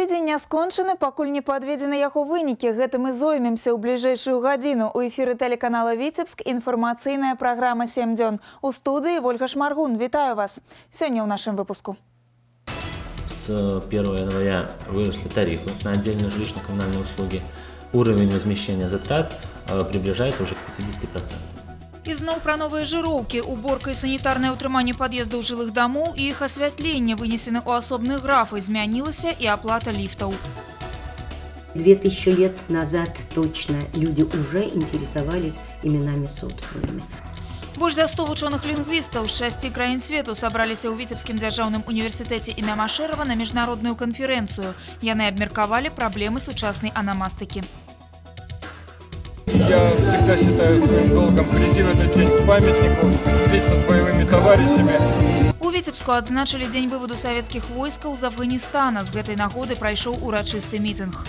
Тыдзень не скончаны, пакуль не падведзены яго вынікі. Гэтым і зоймемся ў бліжэйшую гадзіну. У эфіры тэлеканала «Віцебск» інфармацыйная праграма «7 дзён». У студыі Ольга Шмаргун. Вітаю вас. Сёння ў нашым выпуску. С 1 января выросли тарифы на отдельные жилищно-коммунальные услуги. Уровень возмещения затрат приближается уже к 50%. Ізноў пра новыя жыроўкі, уборка і санітарнае ўтрыманне пад'ездаў жылых дамоў і іх асвятленне вынесены ў асобных графы. Змянілася і аплата ліфтаў. 2000 лет назад точно люди уже интересовались именами собственными. Больш за 100 вучоных-лінгвістаў з 6 краін свету сабраліся ў Віцебскім дзяржаўным універсітэце імя Машэрава на міжнародную канферэнцыю. Яны абмеркавалі праблемы сучаснай анамастыкі. Я всегда считаю своим долгом прийти в этот день к памятнику, встретиться с боевыми товарищами. У Віцебску адзначылі дзень выводу савецкіх войскаў з Афганістана. З гэтай нагоды прайшоў урачысты мітынг.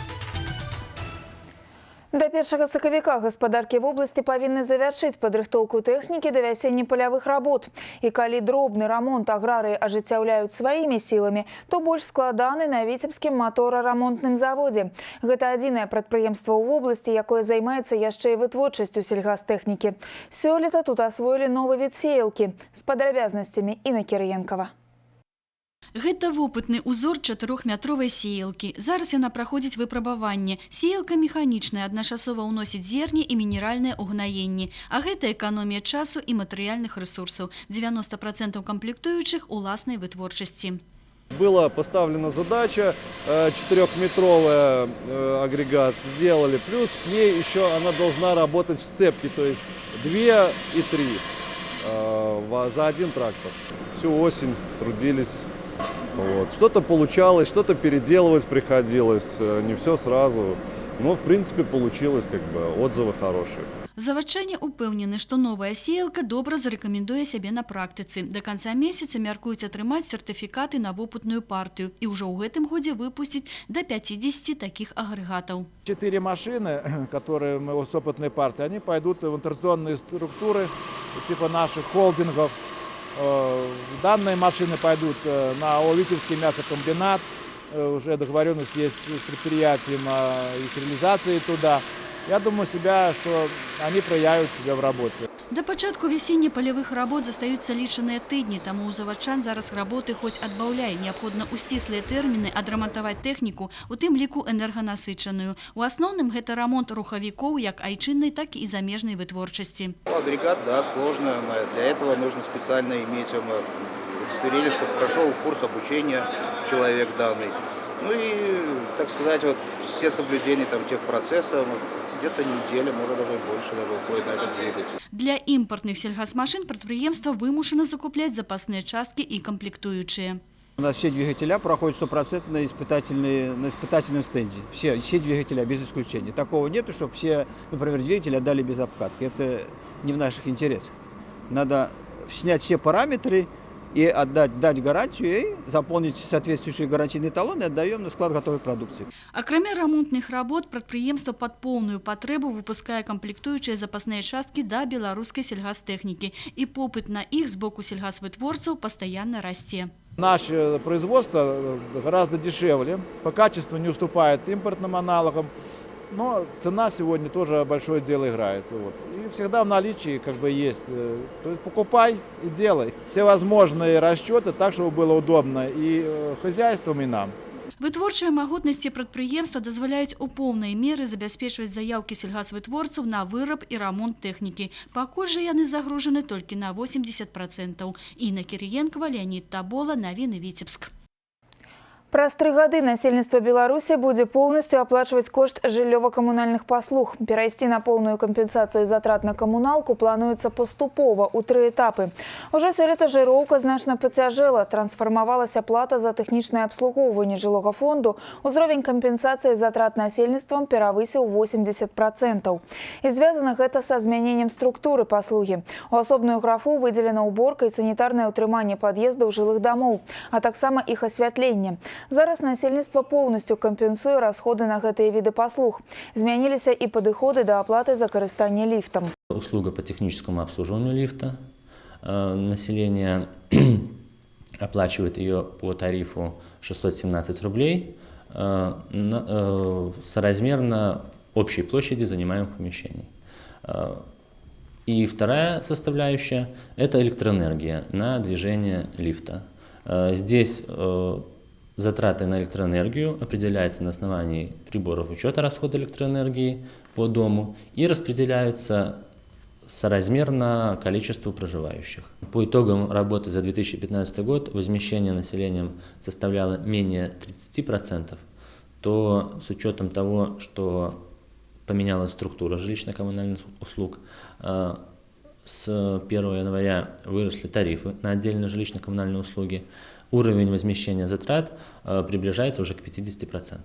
До 1 сакавіка гаспадаркі вобласці павінны завяршыць падрыхтоўку тэхнікі да вясенне-палявых работ. І калі дробны рамонт аграрыі ажыццяўляюць сваімі сіламі, то больш складаны на Віцебскім маторарамонтным заводзе. Гэта адзінае прадпрыемства ў вобласці, якое займаецца яшчэ і вытворчасцю сельгастэхнікі. Сёлета тут асвоілі новы від сеялкі. З падрабязнасцямі Інна Кірыенкава. Гэта вопытны узор 4-метровай сеялкі. Зараз яна праходзіць выпрабаванне. Сеялка механічная, адначасова ўносіць зерні і мінеральныя ўгнаенні. А гэта эканомія часу і матэрыяльных ресурсаў. 90% камплектуючых уласнай вытворчасці. Была поставлена задача, 4-метровый агрегат сделали, плюс к ней еще она должна работать в сцепке, то есть 2 и 3 за один трактор. Всю осень трудились. Вот. Что-то получалось, что-то переделывать приходилось, не все сразу. Но, в принципе, получилось, отзывы хорошие. Заводчане упэўнены, што новая сеялка добра зарэкамендуе сябе на практыцы. До конца месяца мяркуюць атрымаць сертыфікаты на вопытную партыю і ўжо ў гэтым годзе выпусціць до 50 таких агрэгатаў. 4 машины, которые мы с опытной партии, они пойдут в интернационные структуры типа наших холдингов. Данные машины пойдут на Витебский мясокомбинат. Уже договоренность есть с предприятием о их реализации туда. Я думаю, что они проявят себя в работе. До пачатку вясенне-палявых работ застаюцца лічаныя тыдні, таму у заводчан зараз работы хоць адбаўляй. Неабходна ў сціслыя тэрміны адрамантаваць тэхніку, у тым ліку энерганасычаную. У асноўным гэта рамонт рухавікоў як айчыннай, так і замежнай вытворчасці. Агрегат, да, сложно. Для этого нужно специально иметь удостоверение, чтобы прошел курс обучения человек данный. Ну и, так сказать, все соблюдения тех процессов, где-то неделя, может даже больше уходит на этот двигатель. Для імпартных сельгасмашын прадпрыемства вымушана закупляць запасныя часткі і камплектуючыя. У нас все двигателя проходят 100% на испытательном стенде. Все двигателя без исключения. Такого нету, чтобы все, например, двигатели отдали без обкатки. Это не в наших интересах. Надо снять все параметры и дать гарантию, и заполнить соответствующие гарантийные талоны, и отдаем на склад готовой продукции. Акрамя рамонтных работ, прадпрыемства пад поўную патрэбу выпускае камплектуючыя запасныя часткі да беларускай сельгастэхнікі, і попыт на іх з боку сельгасвытворцаў пастаянна расце. Наше производство гораздо дешевле, по качеству не уступает импортным аналогам, но цена сегодня тоже большое дело играет. И всегда в наличии есть. То есть покупай и делай. Все возможные расчеты так, чтобы было удобно и хозяйствам, и нам. Вытворчыя магутнасці прадпрыемства дазваляюць у поўнай меры забяспечваць заяўкі сельгасвытворцаў на выраб і рамонт тэхнікі. Пакуль жа яны загружаны толькі на 80%. Інна Кірыенкава, Леонід Табола, навіны Віцебск. Праз 3 гады насельніцтва Беларусі будзе поўнасцю аплачваць кошт жыллёва-камунальных паслуг. Перайсці на поўную кампенсацыю затрат на камуналку плануецца паступова ў 3 этапы. Ужо сёлета жыроўка значна пацяжэла, трансфармавалася плата за тэхнічнае абслугоўванне жылога фонду, узровень кампенсацыі затрат насельніцтвам перавысіў 80%. І звязана гэта са змяненнем структуры паслугі. У асобную графу выдзелена ўборка і санітарнае ўтрыманне пад'ездаў жылых дамоў, а таксама іх асвятленне. Зараз насельніцтва поўнасцю кампенсуе расходы на гэтыя віды паслуг. Змяніліся і падыходы да аплаты за карыстанне ліфтам. Услуга по техническому обслуживанию лифта. Население оплачивает ее по тарифу 617 рублей. соразмерно общей площади занимаемых помещений. И вторая составляющая – это электроэнергия на движение лифта. Здесь затраты на электроэнергию определяются на основании приборов учета расхода электроэнергии по дому и распределяются соразмерно количеству проживающих. По итогам работы за 2015 год возмещение населением составляло менее 30%, то с учетом того, что поменялась структура жилищно-коммунальных услуг, с 1 января выросли тарифы на отдельные жилищно-коммунальные услуги, уровень возмещения затрат приближается уже к 50%.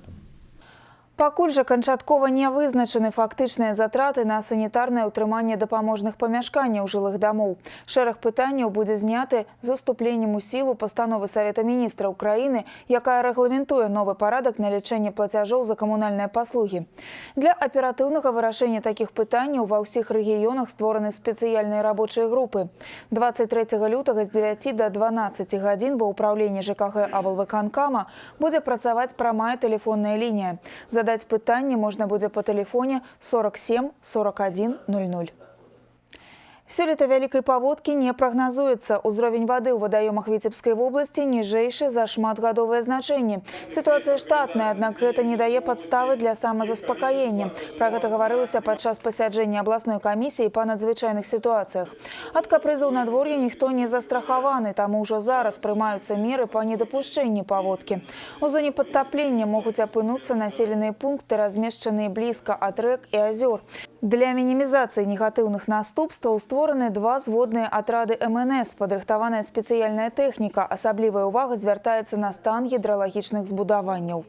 Пакуль жа канчаткова не вызначаны фактычныя затраты на санітарнае ўтрыманне дапаможных памяшканняў жылых дамоў. Шэраг пытанняў будзе зняты з уступленнем у сілу пастановы Савета міністраў краіны, якая рэгламентуе новы парадак на лічэнне плацяжоў за камунальныя паслугі. Для аператыўнага вырашэння такіх пытанняў ва ўсіх рэгіёнах створаны спецыяльныя рабочыя групы. 23 лютага з 9 до 12 гадзін ва ўпраўленні ЖКХ аблвыканкама будзе працаваць прамая тэлефонная лінія. Задать пытанне можна будзе по тэлефоне 47 41 00. Сёлета вялікай паводкі не прагназуецца. Узровень вады ў вадаёмах Віцебскай вобласці ніжэйшы за шматгадовыя значэнні. Сітуацыя штатная, аднак гэта не дае падставы для самазаспакаення. Пра гэта гаварылася падчас пасяджэння абласной камісіі па надзвычайных сітуацыях. Ад капрызаў надвор'я ніхто не застрахаваны, таму ўжо зараз прымаюцца меры па недапушчэнні паводкі. У зоне падтаплення могуць апынуцца населеныя пункты, размешчаныя блізка ад рэк і азёр. Для мінімізацыі негатыўных наступстваў створаны два зводныя атрады МНС, падрыхтаваная спецыяльная тэхніка. Асаблівая ўвага звяртаецца на стан гідралагічных збудаванняў.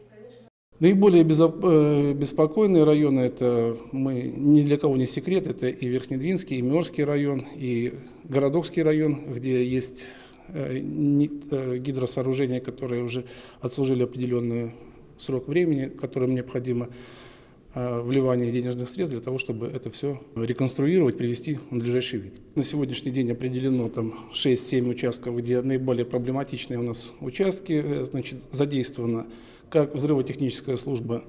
Наиболее беспокойные районы, это ни для кого не секрет, это и Верхнедвинский, и Мёрский район, и Городокский район, где есть гидросооружения, которые уже отслужили определенный срок времени, которым необходимо вливание денежных средств для того, чтобы это все реконструировать, привести в надлежащий вид. На сегодняшний день определено там 6-7 участков, где наиболее проблематичные у нас участки. Значит, задействована как взрывотехническая служба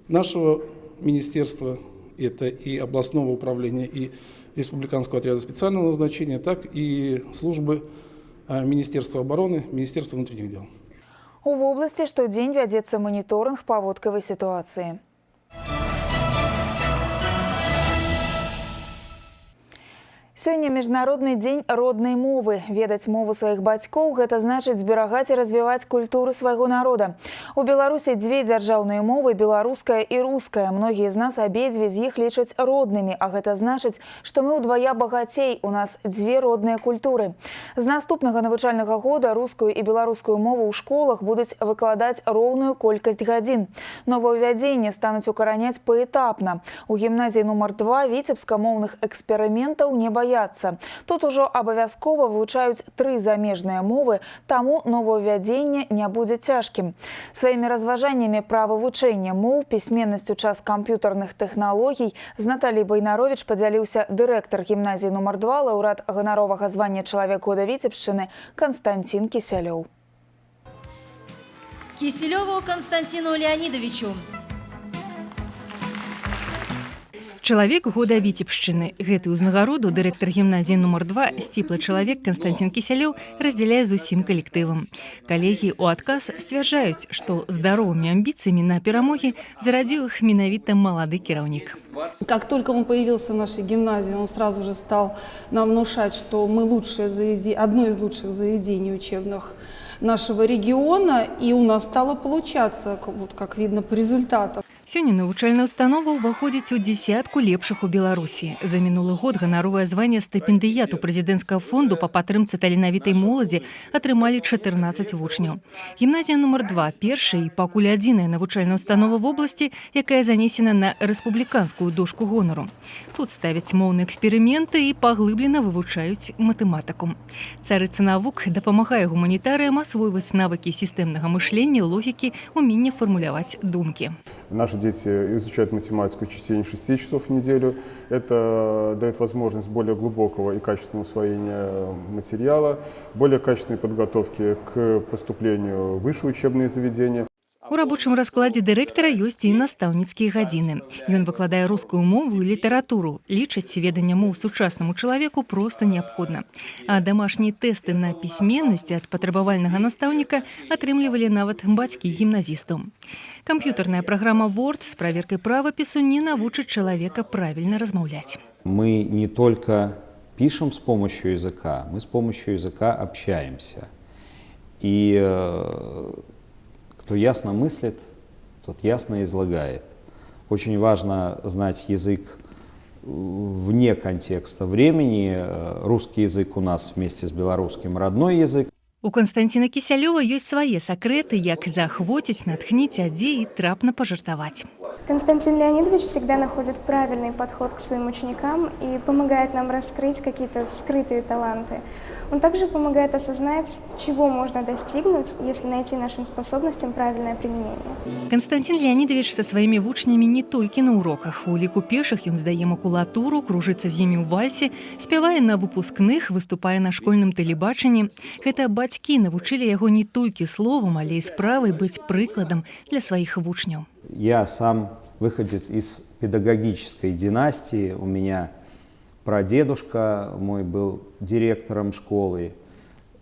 нашего министерства, это и областного управления, и республиканского отряда специального назначения, так и службы Министерства обороны, Министерства внутренних дел. У вобласці штодзень вядзецца маніторинг паводкавай сітуацыі. Сёння міжнародны дзень роднай мовы. Ведаць мову сваіх бацькоў – гэта значыць зберагаць і развіваць культуру свайго народа. У Беларусі дзве дзяржаўныя мовы – беларуская і руская. Многія з нас абедзве з іх лічаць роднымі, а гэта значыць, што мы ўдвая багацей, у нас дзве родныя культуры. З наступнага навучальнага года рускую і беларускую мову ў школах будуць выкладаць роўную колькасць гадзін. Новаўвядзенні стануць укараняць паэтапна. У гімназіі нумар 2 віцебскамоўных эксперыментаў не баяцца. Тут ужо абавязкова вывучаюць 3 замежныя мовы, таму новаўвядзенне не будзе цяжкім. Сваімі разважаннямі пра вывучэнне моў, пісьменнасцю час камп'ютарных тэхналогій з Наталіяй Байнаровіч падзяліўся дырэктар гімназіі нумар 2, лаўрэат ганаровага звання «Чалавек года Віцебшчыны» Константин Кісялёў. Киселеву Константину Леонидовичу. Чалавек года Віцебшчыны. Гэтую ўзнагароду дырэктар гімназіі нумар 2 сціплы чалавек Константин Кісялёў раздзяляе з усім калектывам. Калегі ў адказ сцвярджаюць, што здаровымі амбіцыямі на перамогі зарадзіў іх менавіта малады кіраўнік. Как только он появился в нашей гимназии, он сразу же стал нам внушать, что мы одно из лучших заведений учебных нашего региона, и у нас стало получаться, вот как видно по результатам. Сёння навучальная установа ўваходзіць у дзесятку лепшых у Беларусі. За мінулы год ганаровае званне стыпендыяту прэзідэнцкага фонду па падтрымцы таленавітай моладзі атрымалі 14 вучняў. Гімназія нумар 2 першая і пакуль адзіная навучальная установа в обласці, якая занесена на рэспубліканскую дошку гонару. Тут ставяць моўныя эксперыменты і паглыблена вывучаюць матэматыку. Царыца навук дапамагае гуманітарыям асвойваць навыкі сістэмнага мышлення, логікі, умення фармуляваць думкі. Наши дети изучают математику в течение 6 часов в неделю. Это дает возможность более глубокого и качественного усвоения материала, более качественной подготовки к поступлению в высшие учебные заведения. У рабочым раскладзе дырэктара ёсць і настаўніцкія гадзіны. Ён выкладае рускую мову і літаратуру. Лічыць, веданне моў сучаснаму чалавеку проста неабходна. А дамашнія тэсты на пісьменнасць ад патрабавальнага настаўніка атрымлівалі нават бацькі гімназістаў. Камп'ютарная праграма Word з праверкай правапісу не навучыць чалавека правільна размаўляць. Мы не только пишем с помощью языка, мы с помощью языка общаемся. И кто ясно мыслит, тот ясно излагает. Очень важно знать язык вне контекста времени. Русский язык у нас вместе с белорусским родной язык. У Константина Кисялёва ёсць свае сакрэты, як заахвоціць, натхніць, а дзе і трапна пажартаваць. Константин Леонидович всегда находит правильный подход к своим ученикам и помогает нам раскрыть какие-то скрытые таланты. Он также помогает осознать, чего можно достигнуть, если найти нашим способностям правильное применение. Константин Леонидович со сваімі вучнямі не толькі на уроках. У ліку пешых ён здае макулатуру, кружыцца з імі ў вальсе, спявае на выпускных, выступае на школьным тэлебачанні. Гэта бацькі навучылі яго не толькі словам, але і справай быць прыкладам для сваіх вучняў. Я сам выходец из педагогической династии. У меня прадедушка мой был директором школы,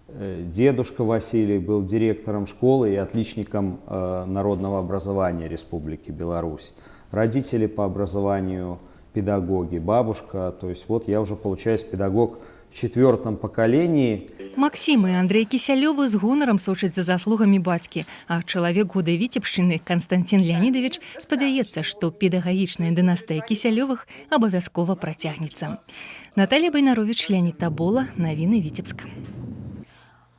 дедушка Василий был директором школы и отличником народного образования Республики Беларусь. Родители по образованию педагоги, бабушка. То есть вот я уже, получаюсь, педагог в 4-м поколении. Максим и Андрей Кисялёвы з гонарам сочаць за заслугамі бацькі, а чалавек года Віцебшчыны Константин Леонидович спадзяецца, што педагагічная дынастыя Кисялёвых абавязкова працягнецца. Наталья Байнарович, Леонид Табола, навіны Віцебск.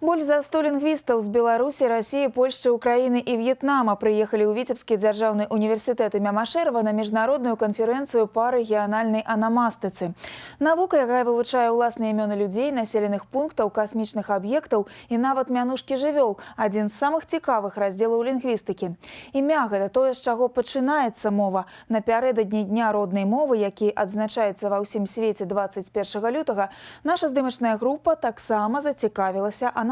Больш за 100 лінгвістаў з Беларусі, Расіі, Польшчы, Украіны і В'етнама прыехалі ў Віцебскі дзяржаўны універсітэт імя Машэрава на міжнародную канферэнцыю па рэгіянальнай анамастыцы. Навука, якая вывучае ўласныя імёны людзей, населеных пунктаў, касмічных аб'ектаў і нават мянушкі жывёл – адзін з самых цікавых раздзелаў лінгвістыкі. Імя – гэта тое, з чаго пачынаецца мова. Напярэдадні Дня роднай мовы, які адзначаецца ва ўсім свеце 21 лютага, наша здымачная група таксама зацікавілася анамастыкай.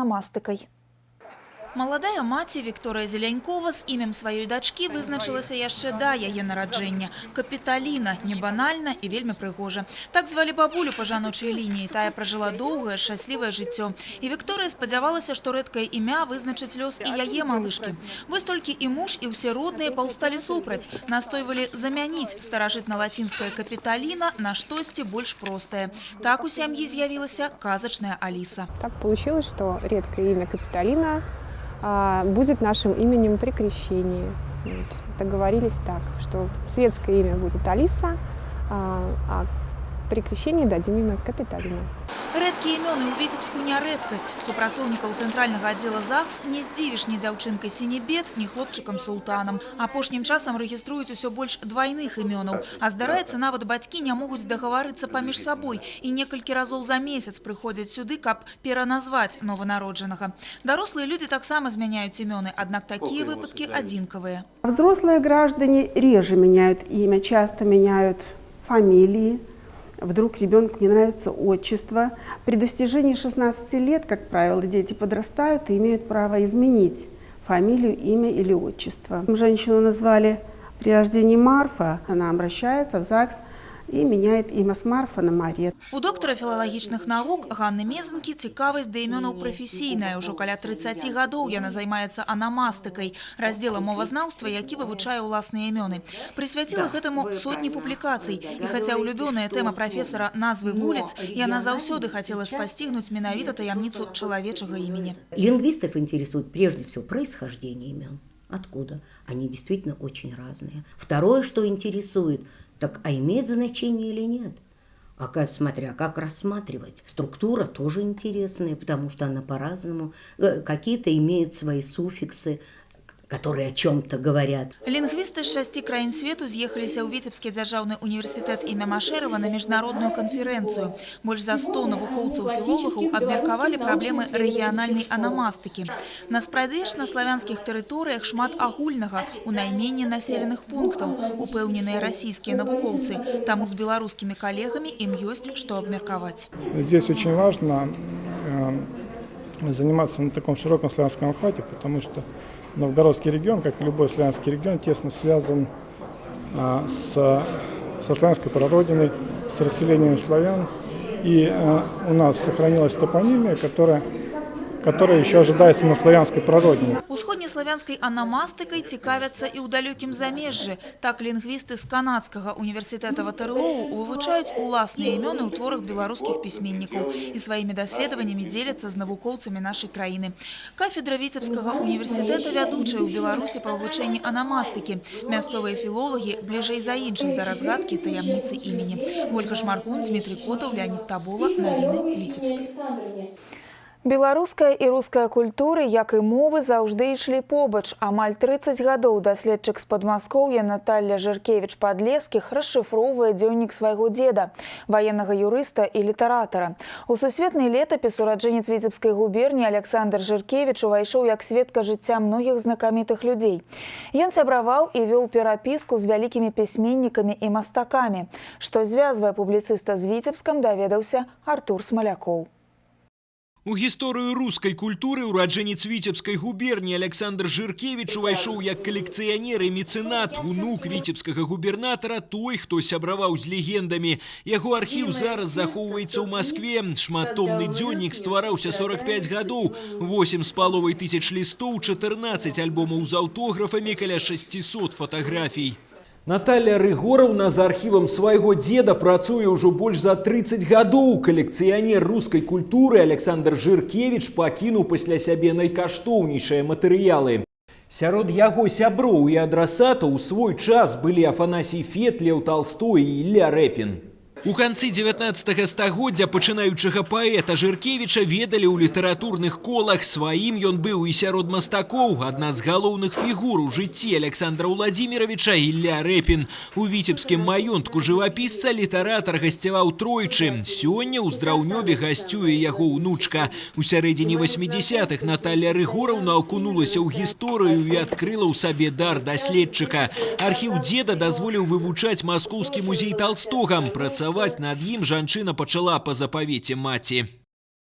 Маладая маці Вікторыя Зелянькова з імем сваёй дачкі вызначылася яшчэ да яе нараджэння. Капіталіна, не банальна і вельмі прыгожа. Так звалі бабулю па жаночай лініі. Тая пражыла доўгае, шчаслівае жыццё. І Вікторыя спадзявалася, што рэдкае імя вызначыць лёс і яе малышкі. Вось толькі і муж, і ўсе родныя паўсталі супраць. Настойвалі замяніць старажытна-лацінскае капіталіна на штосьці больш простае. Так у сям'і з'явілася казачная Аліса. Так получилось, что редкое имя Капитолина будет нашим именем при крещении. Договорились так, что светское имя будет Алиса, а при крещении дадим имя Капитолина. Рэдкія імёны ў Віцебску не рэдкасць. Супрацоўнікаў цэнтральнага аддзела ЗАГС не здзівіш ні дзяўчынкай Сінебет, ні хлопчыкам-султанам. Апошнім часам рэгіструюць усё больш двайных імёнаў. А здараецца, нават бацькі не могуць дагаварыцца паміж сабой і некалькі разоў за месяц прыходзяць сюды, каб пераназваць нованароджанага. Дарослыя людзі таксама змяняюць імёны, аднак такія выпадкі адзінкавыя. Взрослые граждане реже меняют имя, часто меняют фамилии. Вдруг ребенку не нравится отчество. При достижении 16 лет, как правило, дети подрастают и имеют право изменить фамилию, имя или отчество. Женщину назвали при рождении Марфа. Она обращается в ЗАГС и меняет имя с Марфа на Мария. У доктора філалагічных навук Ганны Мезанкі цікавасць да імёнаў прафесійная. Ужо каля 30 гадоў яна займаецца анамастыкай, раздзелам мовазнаўства, які вывучае ўласныя імёны. Прысвяціла гэтаму сотні публікацый. І хаця улюбёная тэма прафесара назвы вуліц, яна заўсёды хацела спасцігнуць менавіта таямніцу чалавечага імені. Лингвистов интересует прежде всего происхождение имен. Откуда? Они действительно очень разные. Второе, что интересует, так а имеет значение или нет? Оказывается, смотря как рассматривать. Структура тоже интересная, потому что она по-разному. Какие-то имеют свои суффиксы, которые о чем-то говорят. Лингвисты з 6 краін свету з'ехаліся ў Віцебскі дзяржаўны універсітэт імя Машэрава на міжнародную канферэнцыю. Больш за 100 навукоўцаў-філолагаў абмеркавалі праблемы рэгіянальнай анамастыкі. На спрадвечна-славянскіх тэрыторыях шмат агульнага у найменні населеных пунктаў, упэўненыя расійскія навукоўцы. Таму з беларускімі калегамі ім ёсць што абмеркаваць. Здесь очень важно заниматься на таком широком славянском охвате, потому что Новгородский регион, как и любой славянский регион, тесно связан со славянской прародиной, с расселением славян. И у нас сохранилась топонимия, которая еще ожидается на славянской прародине. Усходнеславянской анамастыкой цікавяцца і ў далёкім замежжы. Так лінгвісты з канадскага універсітэта Ватерлоу вывучаюць уласныя імёны ў творах беларускіх пісьменнікаў і сваімі даследаваннямі дзеляцца з навукоўцамі нашай краіны. Кафедра Віцебскага універсітэта вядучая ў Беларусі па вывучэнні анамастыкі. Мясцовыя філолагі бліжэй за іншых да разгадкі таямніцы імені. Вольга Шмаргун, Дмітрий Котаў, Леонид Табола. Навіны Віцебск. Беларуская і руская культуры, як і мовы, заўжды ішлі побач. Амаль 30 гадоў даследчык з Падмаскоўя Наталья Жыркевіч-Падлескіх расшыфроўвае дзённік свайго дзеда, ваеннага юрыста і літаратара. У сусветны летапіс ураджэнец Віцебскай губерні Александр Жыркевіч увайшоў як сведка жыцця многіх знакамітых людзей. Ён сябраваў і вёў перапіску з вялікімі пісьменнікамі і мастакамі. Што звязвае публіцыста з Віцебскам, даведаўся Артур Смалякоў. У гісторыю рускай культуры ураджэнец Віцебскай губерні Александр Жыркевіч увайшоў як калекцыянер і мецэнат, унук віцебскага губернатара, той, хто сябраваў з легендамі. Яго архіў зараз захоўваецца ў Маскве. Шматтомны дзённік ствараўся 45 гадоў, 8,5 тысяч лістоў, 14 альбомаў з аўтографамі, каля 600 фатаграфій. Наталья Рыгораўна за архівам свайго дзеда працуе ўжо больш за 30 гадоў. Калекцыянер рускай культуры Александр Жыркевіч пакінуў пасля сябе найкаштоўнейшыя матэрыялы. Сярод яго сяброў і адрасатаў у свой час былі Афанасій Фет, Леў Талстой і Ілля Рэпін. У канцы 19 стагоддзя пачынаючага паэта Жыркевіча ведалі ў літаратурных колах. Сваім ён быў і сярод мастакоў. Адна з галоўных фігур у жыцці Александра Владимировича Ілля Рэпін. У віцебскім маёнтку жывапісца літаратар гасцяваў тройчы. Сёння ў Здраўнёве гасцюе яго ўнучка. У сярэдзіне 80-х Наталья Рыгораўна акунулася ў гісторыю і адкрыла ў сабе дар даследчыка. Архіў дзеда дазволіў вывучаць Маскоўскі музей Толстога. Над им жанчына почала по заповете мати.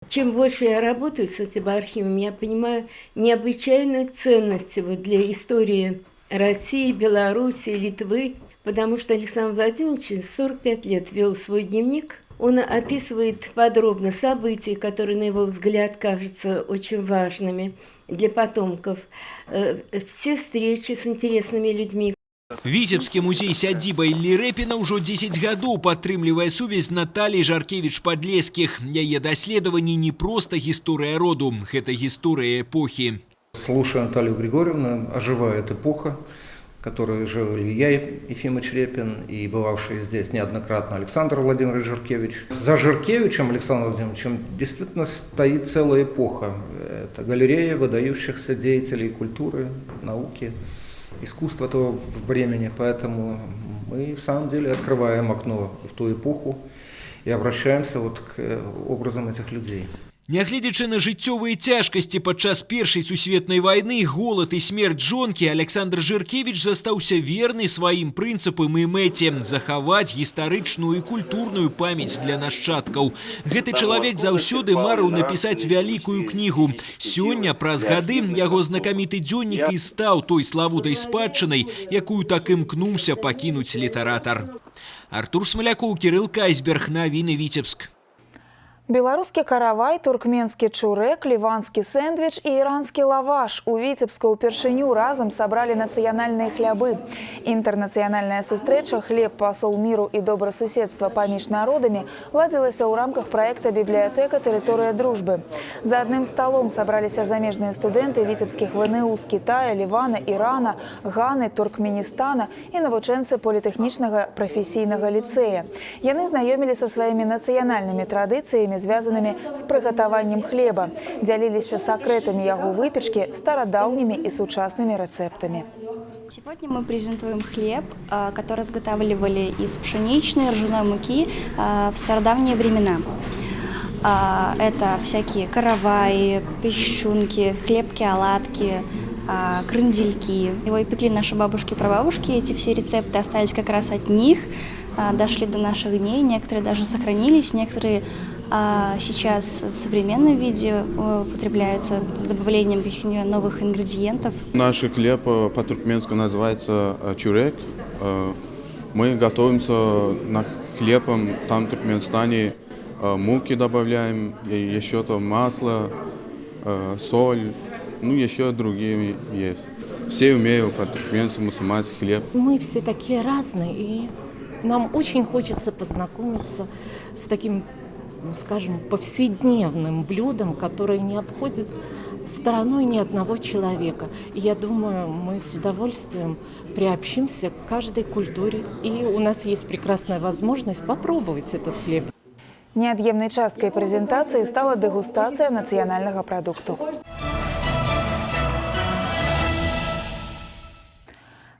Чем больше я работаю с этим архивом, я понимаю необычайную ценность его для истории России, Беларуси, Литвы, потому что Александр Владимирович 45 лет вел свой дневник. Он описывает подробно события, которые, на его взгляд, кажутся очень важными для потомков. Все встречи с интересными людьми. Віцебскі музей сядзіба Іллі Рэпіна ўжо 10 гадоў падтрымлівае сувязь з Натальей Жаркевіч-Падлескіх. Яе даследаванні не проста гісторыя роду, гэта гісторыя эпохі. Слушая Наталью Григорьевну, оживает эпоха, в которой жили я, Ефимыч Репин, и бывавший здесь неоднократно Александр Владимирович Жыркевич. За Жыркевичем Александром Владимировичем действительно стоит целая эпоха. Это галерея выдающихся деятелей культуры, науки, искусство того времени, поэтому мы в самом деле открываем окно в ту эпоху и обращаемся вот к образам этих людей. Нягледзячы на жыццёвыя цяжкасці падчас Першай сусветнай вайны, голад і смерць жонкі, Александр Жыркевіч застаўся верны сваім прынцыпам і мэце – захаваць гістарычную і культурную памяць для нашчадкаў. Гэты чалавек заўсёды марыў напісаць вялікую кнігу. Сёння, праз гады, яго знакаміты дзённік і стаў той славутай спадчынай, якую так імкнуўся пакінуць літаратар. Артур Смалякоў, Кірыл Кайсберг, Навіны Віцебск. Беларускі каравай, туркменскі чурэк, ліванскі сэндвіч і іранскі лаваш. У Віцебску ўпершыню разам сабралі нацыянальныя хлябы. Інтэрнацыянальная сустрэча «Хлеб, пасол міру і добрасуседства паміж народамі» ладзілася ў рамках праекта «Бібліятэка. Тэрыторыя дружбы». За адным сталом сабраліся замежныя студэнты віцебскіх ВНУ з Китая, Лівана, Ірана, Ганы, Туркменістана і навучэнцы політэхнічнага прафесійнага ліцэя. Яны знаёмілі са сваімі нацыянальнымі традыцыямі, связанными с приготованием хлеба, делились секретами его выпечки, стародавними и сучасными рецептами. Сегодня мы презентуем хлеб, который изготавливали из пшеничной и ржаной муки в стародавние времена. Это всякие караваи, пищунки, хлебки-оладки, крындельки. Его и пекли наши бабушки-прабабушки. Эти все рецепты остались как раз от них, дошли до наших дней. Некоторые даже сохранились, некоторые а сейчас в современном виде употребляется с добавлением каких-нибудь новых ингредиентов. Наш хлеб по-туркменски называется чурек. Мы готовимся на хлебом, там в Туркменстане муки добавляем, еще там масло, соль, ну еще другие есть. Все умеют по-туркменски мусульманский хлеб. Мы все такие разные, и нам очень хочется познакомиться с таким, скажем, повседневным блюдом, которое не обходит стороной ни одного человека. И я думаю, мы с удовольствием приобщимся к каждой культуре, и у нас есть прекрасная возможность попробовать этот хлеб. Неотъемной часткой презентации стала дегустация национального продукту.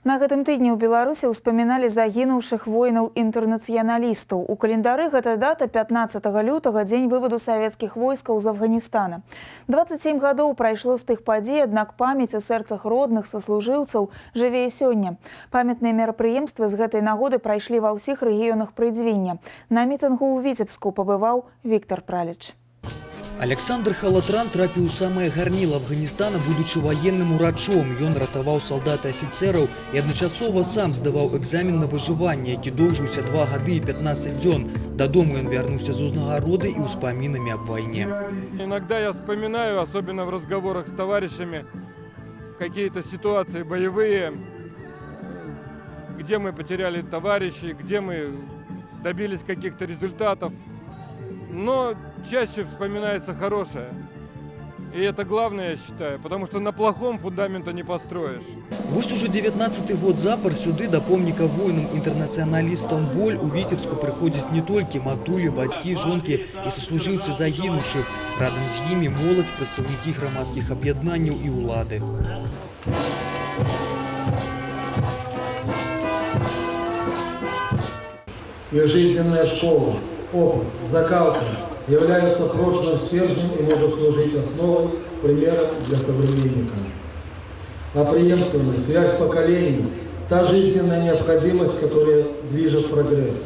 На гэтым тыдні ў Беларусі ўспаміналі загінуўшых воінаў-інтэрнацыяналістаў. У календары гэта дата 15 лютага, дзень вываду савецкіх войскаў з Афганістана. 27 гадоў прайшло з тых падзей, аднак памяць у сэрцах родных саслужыўцаў жыве і сёння. Памятныя мерапрыемствы з гэтай нагоды прайшлі ва ўсіх рэгіёнах прыдзвіння. На мітынгу ў Віцебску пабываў Віктор Праліч. Александр Халатран трапіў у самае гарніла Афганістана, будучы военным урачом. Ён ратаваў салдат і афіцераў і адначасова сам здаваў экзамен на выжыванне, які доўжыўся 2 гады і 15 дзён. Дадому ён вярнуўся з узнагароды і ўспамінамі аб вайне. Иногда я вспоминаю, особенно в разговорах с товарищами, какие-то ситуации боевые, где мы потеряли товарищей, где мы добились каких-то результатов. Но чаще вспоминается хорошее. И это главное, я считаю, потому что на плохом фундамента не построишь. Вось уже 19-й год запар сюды да помніка воінам-інтэрнацыяналістам Боль у Віцебску прыходзяць не толькі матулі, бацькі, жонкі і саслужыўцы загінуўшых. Радам з імі моладзь, прадстаўнікі грамадскіх аб'яднанняў і ўлады. Их жизненная школа, опыт, закалка являются прочным стержнем и могут служить основой, примером для современника. А преемственность, связь поколений – та жизненная необходимость, которая движет прогресс.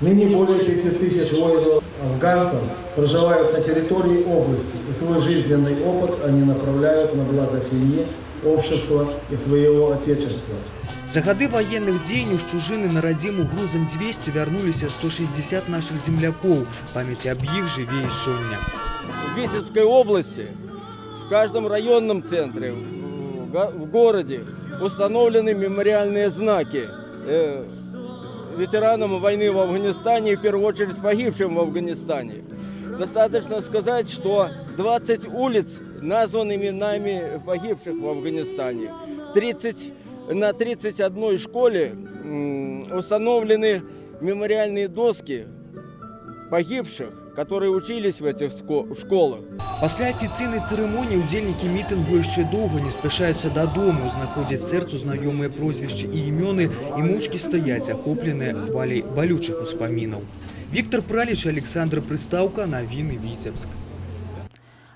Ныне более 5000 воинов-афганцев проживают на территории области, и свой жизненный опыт они направляют на благо семьи, общества и своего отечества. За гады военных дзеянняў з чужыны на радзіму грузам 200 вярнуліся 160 наших землякоў. Памяць аб іх жыве і сёння. В Витебской области, в каждом районном центре, в городе установлены мемориальные знаки ветеранам войны в Афганистане и в первую очередь погибшим в Афганистане. Достаточно сказать, что 20 улиц названы именами погибших в Афганистане. На 31 школе установлены мемориальные доски погибших, которые учились в этих школах. Пасля афіцыйнай цырымоніі удзельнікі мітынгу яшчэ доўга не спяшаюцца дадому, знаходзяць сэрцу знаёмыя прозвішчы і імёны і моўчкі стаяць, ахопленыя хваляй балючых успамінаў. Віктор Праліч, Александр Прыстаўка, навіны Віцебск.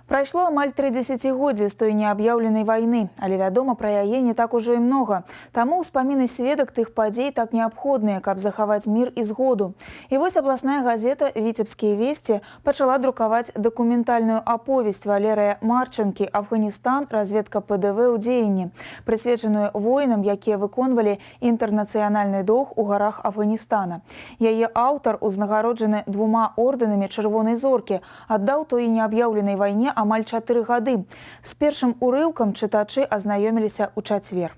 Прайшло амаль 3 дзесяцігоддзі з той неаб'яўленай вайны, але вядома пра яе не так ужо і многа. Таму ўспаміны сведак тых падзей так неабходныя, каб захаваць мір і згоду. І вось абласная газета «Віцебскія весці» пачала друкаваць дакументальную аповесць Валерыя Марчанкі «Афганістан. Разведка ПДВ ў дзеянні», прысвечаную воінам, якія выконвалі інтэрнацыянальны доўг у гарах Афганістана. Яе аўтар, узнагароджаны 2 ордэнамі Чырвонай зоркі, аддаў той неаб'яўленай вайне амаль 4 гады. З першым урыўкам чытачы азнаёміліся ў чацвер.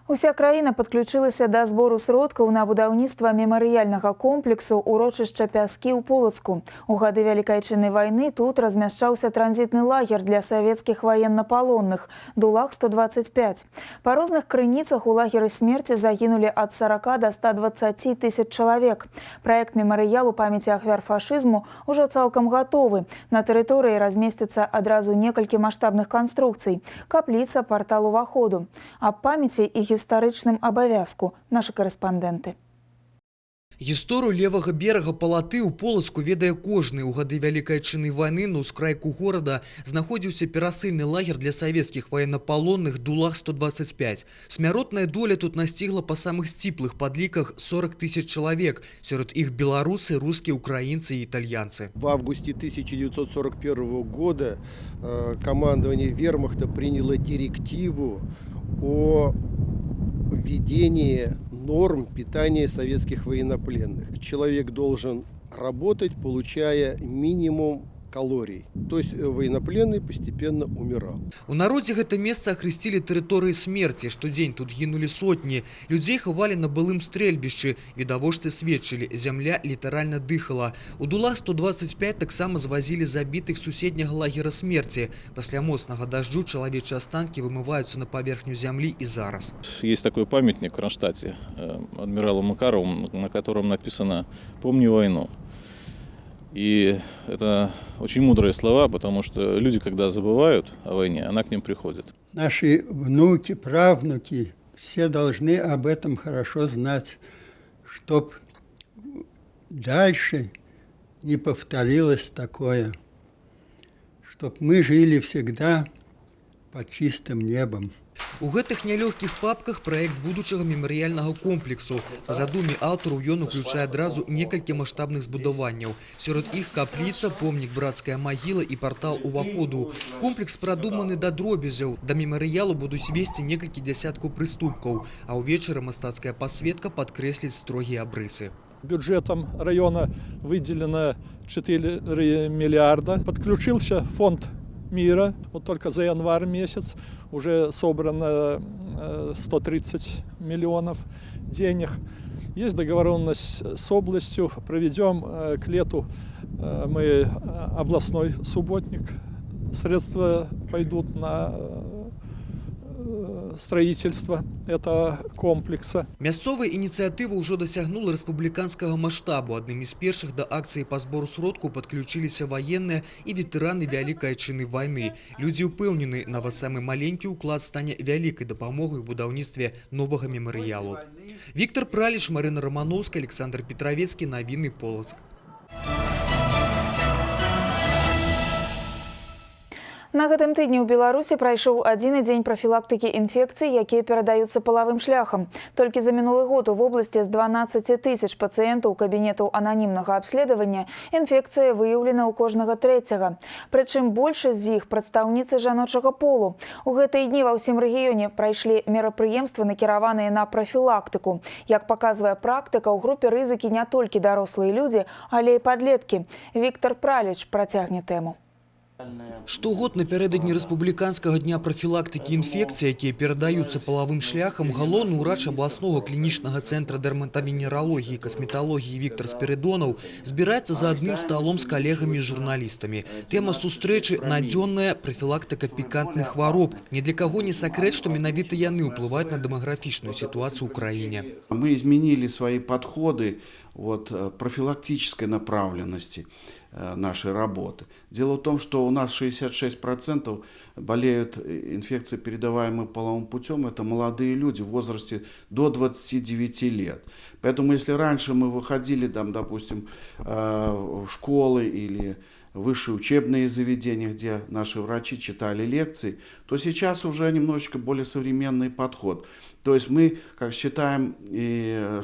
Уся краіна падключылася да збору сродкаў на будаўніцтва мемарыяльнага комплексу ўрочышча Пяскі ў Полацку. У гады Вялікайчыннай вайны тут размяшчаўся транзітны лагер для савецкіх ваеннапалонных «Дулаг 125». Па розных крыніцах у лагеры смерці загінулі ад 40 до 120 тысяч чалавек. Праект мемарыялу памяці ахвяр фашызму ўжо цалкам гатовы. На тэрыторыі размесціцца адразу некалькі маштабных канструкцый: капліца, партал уваходу. Аб памяці і гістарычным абавязку нашы карэспандэнты. Гісторыю левага берага Палаты ў Полацку ведае кожны. У гады Вялікай Адчыннай вайны на ўскрайку горада знаходзіўся перасыльны лагер для савецкіх военнопалонных Дулах-125. Смяротная доля тут настигла па самых сціплых падліках 40 тысяч чалавек. Сярод іх беларусы, рускія, украінцы и итальянцы. В августе 1941 года командование вермахта приняло директиву о введении норм питания советских военнопленных. Человек должен работать, получая минимум калорий. То есть военнопленный постепенно умирал. У народзе гэта месца ахрысцілі тэрыторыі смерці. Штодзень тут гінулі сотні. Людзей хавалі на былым стрэльбішчы. Відавочцы сведчылі, зямля літаральна дыхала. У Дулах-125 таксама звазілі забітых суседняга лагера смерці. Пасля моцнага дажджу чалавечыя астанкі вымываюцца на паверхню зямлі і зараз. Есть такой памятник в Кронштадте адмиралу Макарову, на котором написано «Помни войну». И это очень мудрые слова, потому что люди, когда забывают о войне, она к ним приходит. Наши внуки, правнуки, все должны об этом хорошо знать, чтоб дальше не повторилось такое, чтоб мы жили всегда под чистым небом. У гэтых нялёгкіх папках праект будучага мемарыяльнага комплексу. Па задуме аўтараў ён уключае адразу некалькі маштабных збудаванняў. Сярод іх капліца, помнік брацкая магіла і партал уваходу. Комплекс прадуманы да дробязяў. Да мемарыялу будуць весці некалькі дзясяткаў прыступкаў, а ўвечары мастацкая падсветка падкрэсліць строгія абрысы. Бюджетом района выделено 4 миллиарда. Подключился фонд мира. Вот только за январь месяц уже собрано 130 миллионов денег. Есть договоренность с областью. Проведем к лету мы областной субботник. Средства пойдут на строительства этого комплекса. Мясцовая ініцыятыва ўжо дасягнула рэспубліканскага маштабу. Аднымі з першых да акцыі па збору сродку падключыліся ваенныя і ветэраны Вялікай Адчыннай вайны. Людзі ўпэўнены, нават самы маленькі ўклад стане вялікай дапамогай у будаўніцтве новага мемарыялу. Віктор Праліч, Марына Романовская, Александр Петровецкі, навіны Полацк. На гэтым тыдні ў Беларусі прайшоў адзіны дзень прафілактыкі інфекцый, якія перадаюцца палавым шляхам. Толькі за мінулы год у вобласці з 12 тысяч пацыентаў кабінетаў ананімнага абследавання інфекцыя выяўлена ў кожнага трэцяга. Прычым большасць з іх прадстаўніцы жаночага полу. У гэтыя дні ва ўсім рэгіёне прайшлі мерапрыемствы, накіраваныя на прафілактыку. Як паказвае практыка, у групе рызыкі не толькі дарослыя людзі, але і падлеткі. Віктор Праліч працягне тэму. Штогод напярэдадні рэспубліканскага дня прафілактыкі інфекцый, якія перадаюцца палавым шляхам, галоўны ўрач абласнога клінічнага цэнтра дэрматавенералогіі і касметалогіі Віктор Спіридонаў збіраецца за адным сталом з калегамі і журналістамі. Тэма сустрэчы – надзённая прафілактыка пікантных хвароб. Ні для каго не сакрэт, што менавіта яны ўплываюць на дэмаграфічную сітуацыю ў краіне. Мы изменили свои подходы от профилактической направленности нашей работы. Дело в том, что у нас 66% болеют инфекцией, передаваемой половым путем. Это молодые люди в возрасте до 29 лет. Поэтому если раньше мы выходили, там, допустим, в школы или высшие учебные заведения, где наши врачи читали лекции, то сейчас уже немножечко более современный подход. То есть мы как считаем,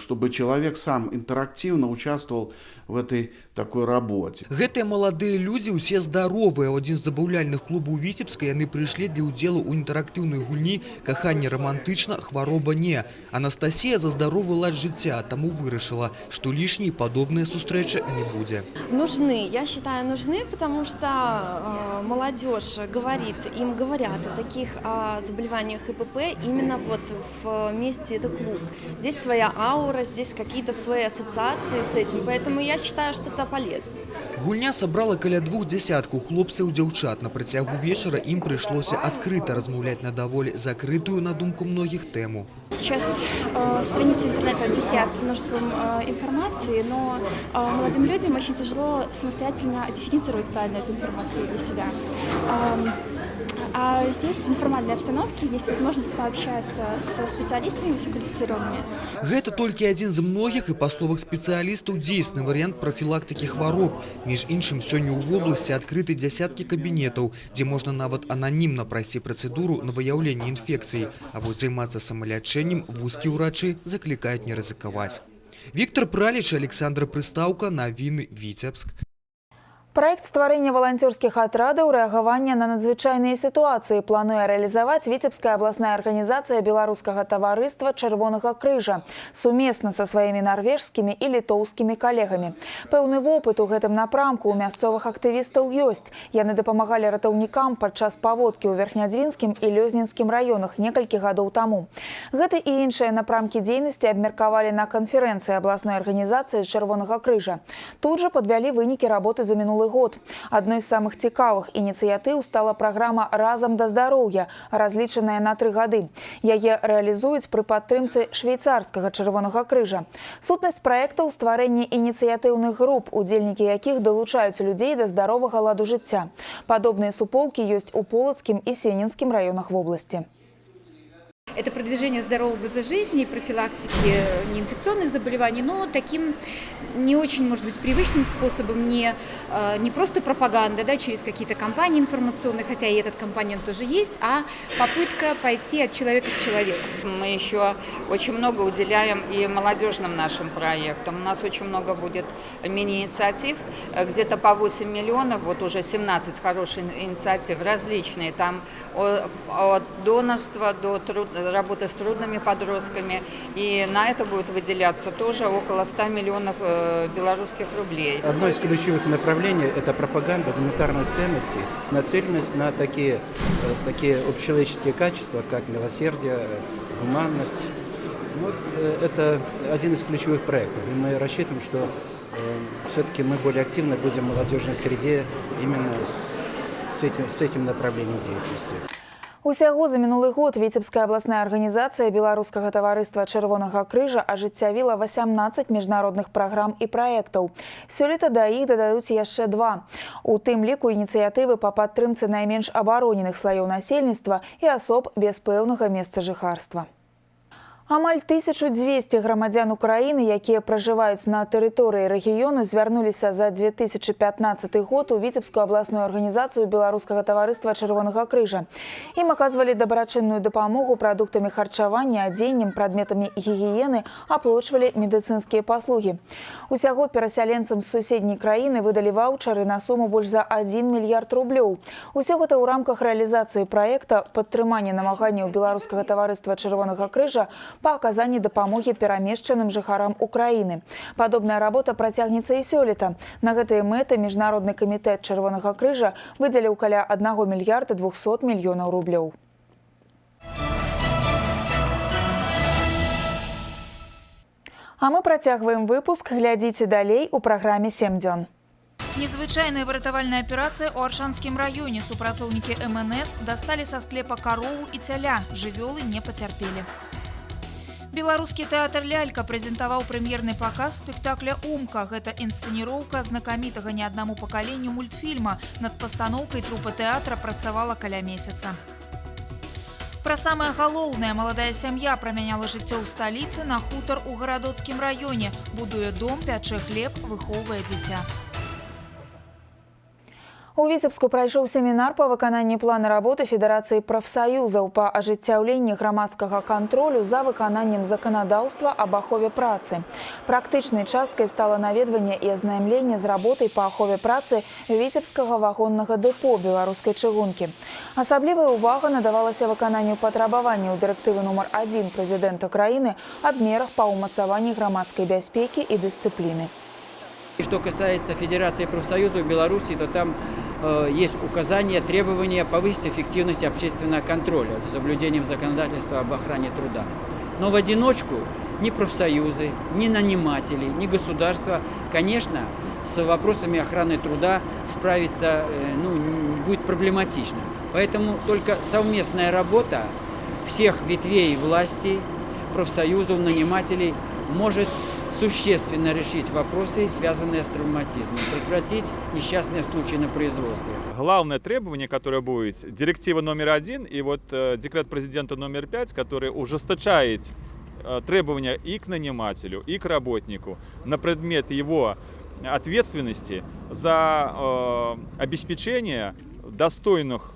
чтобы человек сам интерактивно участвовал в этой такой работе. Гэтыя маладыя людзі ўсе здаровыя. У адзін з забаўляльных клубаў Віцебска яны прыйшлі для ўдзелу ў інтэрактыўнай гульні «Каханне романтычна, хвароба не». Анастасія за здаровы лад жыцця, таму вырашыла, што лішняй падобная сустрэча не будзе. Нужны, я считаю, нужны, потому что молодежь говорит, им говорят о таких заболеваниях ИПП именно вот в месте, это клуб. Здесь своя аура, здесь какие-то свои ассоциации с этим, поэтому я считаю, что это полезно. Гульня сабрала каля 20 хлопцаў і дзяўчат. На працягу вечара ім прыйшлося адкрыта размаўляць на даволі закрытую, на думку многіх, тэму. Сейчас страницы интернета блестят множеством информации, но молодым людям очень тяжело самостоятельно дефинировать правильно эту информацию для себя. А здесь в неформальной обстановке есть возможность пообщаться со специалистами высококвалифицированными. Гэта толькі адзін з многіх і, па словах спецыялістаў, дзейсны варыянт прафілактыкі хвароб. Між іншым, сёння ў вобласці адкрыты дзясяткі кабінетаў, дзе можна нават ананімна прайсці працэдуру на выяўленне інфекцыі. А вот займацца самалячэннем вузкія ўрачы заклікаюць не рызыкаваць. Віктор Праліч, Александр Прыстаўка, навіны Віцебск. Проект стварэння валанцёрскіх атрадаў рэагавання на надзвычайныя сітуацыі плануе рэалізаваць Віцебская абласная арганізацыя беларускага таварыства Чырвонага крыжа сумесна са сваімі нарвежскімі і літоўскімі калегамі. Пэўны вопыт у гэтым напрамку ў мясцовых актывістаў ёсць. Яны дапамагалі ратаўнікам падчас паводкі ў Верхнядзвінскім і Лёзнінскім раёнах некалькі гадоў таму. Гэты і іншыя напрамкі дзейнасці абмеркавалі на канферэнцыі абласной арганізацыі з Чырвонага крыжа. Тут жа падвялі вынікі работы за мінулы год. Адной з самых цікавых ініцыятыў стала праграма «Разам да здароўя», разлічаная на 3 гады. Яе рэалізуюць пры падтрымцы швейцарскага Чырвонага крыжа. Сутнасць праекта ў стварэнні ініцыятыўных груп, удзельнікі якіх далучаюць людзей да здаровага ладу жыцця. Падобныя суполкі ёсць у Полацкім і Сенінскім раёнах вобласці. Это продвижение здорового образа жизни, профилактики неинфекционных заболеваний, но таким не очень, может быть, привычным способом, не просто пропаганда, да, через какие-то кампании информационные, хотя и этот компонент тоже есть, а попытка пойти от человека к человеку. Мы еще очень много уделяем и молодежным нашим проектам. У нас очень много будет мини-инициатив, где-то по 8 миллионов, вот уже 17 хороших инициатив различные, там от донорства до работы с трудными подростками, и на это будет выделяться тоже около 100 миллионов белорусских рублей. Одно из ключевых направлений – это пропаганда гуманитарной ценности, нацеленность на такие общечеловеческие качества, как милосердие, гуманность. Вот это один из ключевых проектов, и мы рассчитываем, что все-таки мы более активно будем в молодежной среде именно с этим направлением деятельности. Усяго за мінулы год Віцебская абласная арганізацыя беларускага таварыства Чырвонага крыжа ажыццявіла 18 міжнародных праграм і праектаў. Сёлета да іх дадаюць яшчэ 2. У тым ліку ініцыятывы па падтрымцы найменш абароненых слаёў насельніцтва і асоб без пэўнага месца жыхарства. Амаль 1200 грамадзян Украіны, якія пражываюць на тэрыторыі рэгіёну, звярнуліся за 2015 год у Віцебскую абласную арганізацыю беларускага таварыства Чырвонага крыжа. Ім аказвалі дабрачынную дапамогу прадуктамі харчавання, адзеннем, прадметамі гігіены, аплачвалі медыцынскія паслугі. Усяго перасяленцам з суседняй краіны выдалі ваўчары на суму больш за 1 мільярд рублёў. Усё гэта ў рамках рэалізацыі праекта падтрымання намаганняў беларускага таварыства Чырвонага крыжа па аказанні дапамогі перамешчаным жыхарам Украіны. Падобная работа працягнецца і сёлета. На гэтыя мэты Міжнародны камітэт Чырвонага крыжа выдзеліў каля 1 мільярда 200 мільёнаў рублёў. А мы працягваем выпуск. Глядзіце далей у праграме «7 дзён». Незвычайная выратавальная аперацыя ў Аршанскім раёне. Супрацоўнікі МНС дасталі са склепа карову і цяля. Жывёлы не пацярпелі. Беларускі тэатр «Лялька» прэзентаваў прэм'ерны паказ спектакля «Умка». Гэта інсцэніроўка знакамітага не аднаму пакаленню мультфільма. Над пастаноўкай трупа тэатра працавала каля месяца. Пра самае галоўнае, маладая сям'я прамяняла жыццё ў сталіцы на хутар у Гарадоцкім раёне. Будуе дом, пячэ хлеб, выхоўвае дзіця. У Віцебску прайшоў семінар па выкананні плана работы Федэрацыі прафсаюзаў па ажыццяўленні грамадскага кантролю за выкананнем заканадаўства аб ахове працы. Практычнай часткай стала наведванне і азнаямленне з работай па ахове працы Віцебскага вагоннага дэпо беларускай чыгункі. Асаблівая ўвага надавалася выкананню патрабаванняў дырэктывы нумар 1 прэзідэнта краіны аб мерах па ўмацаванні грамадскай бяспекі і дысцыпліны. Что касается Федерации профсоюзов Беларуси, то там есть указания, требования повысить эффективность общественного контроля за соблюдением законодательства об охране труда. Но в одиночку ни профсоюзы, ни наниматели, ни государство, конечно, с вопросами охраны труда справиться будет проблематично. Поэтому только совместная работа всех ветвей власти, профсоюзов, нанимателей может существенно решить вопросы, связанные с травматизмом, предотвратить несчастные случаи на производстве. Главное требование, которое будет, директива номер 1 и вот декрет президента номер 5, который ужесточает требования и к нанимателю, и к работнику на предмет его ответственности за обеспечение достойных,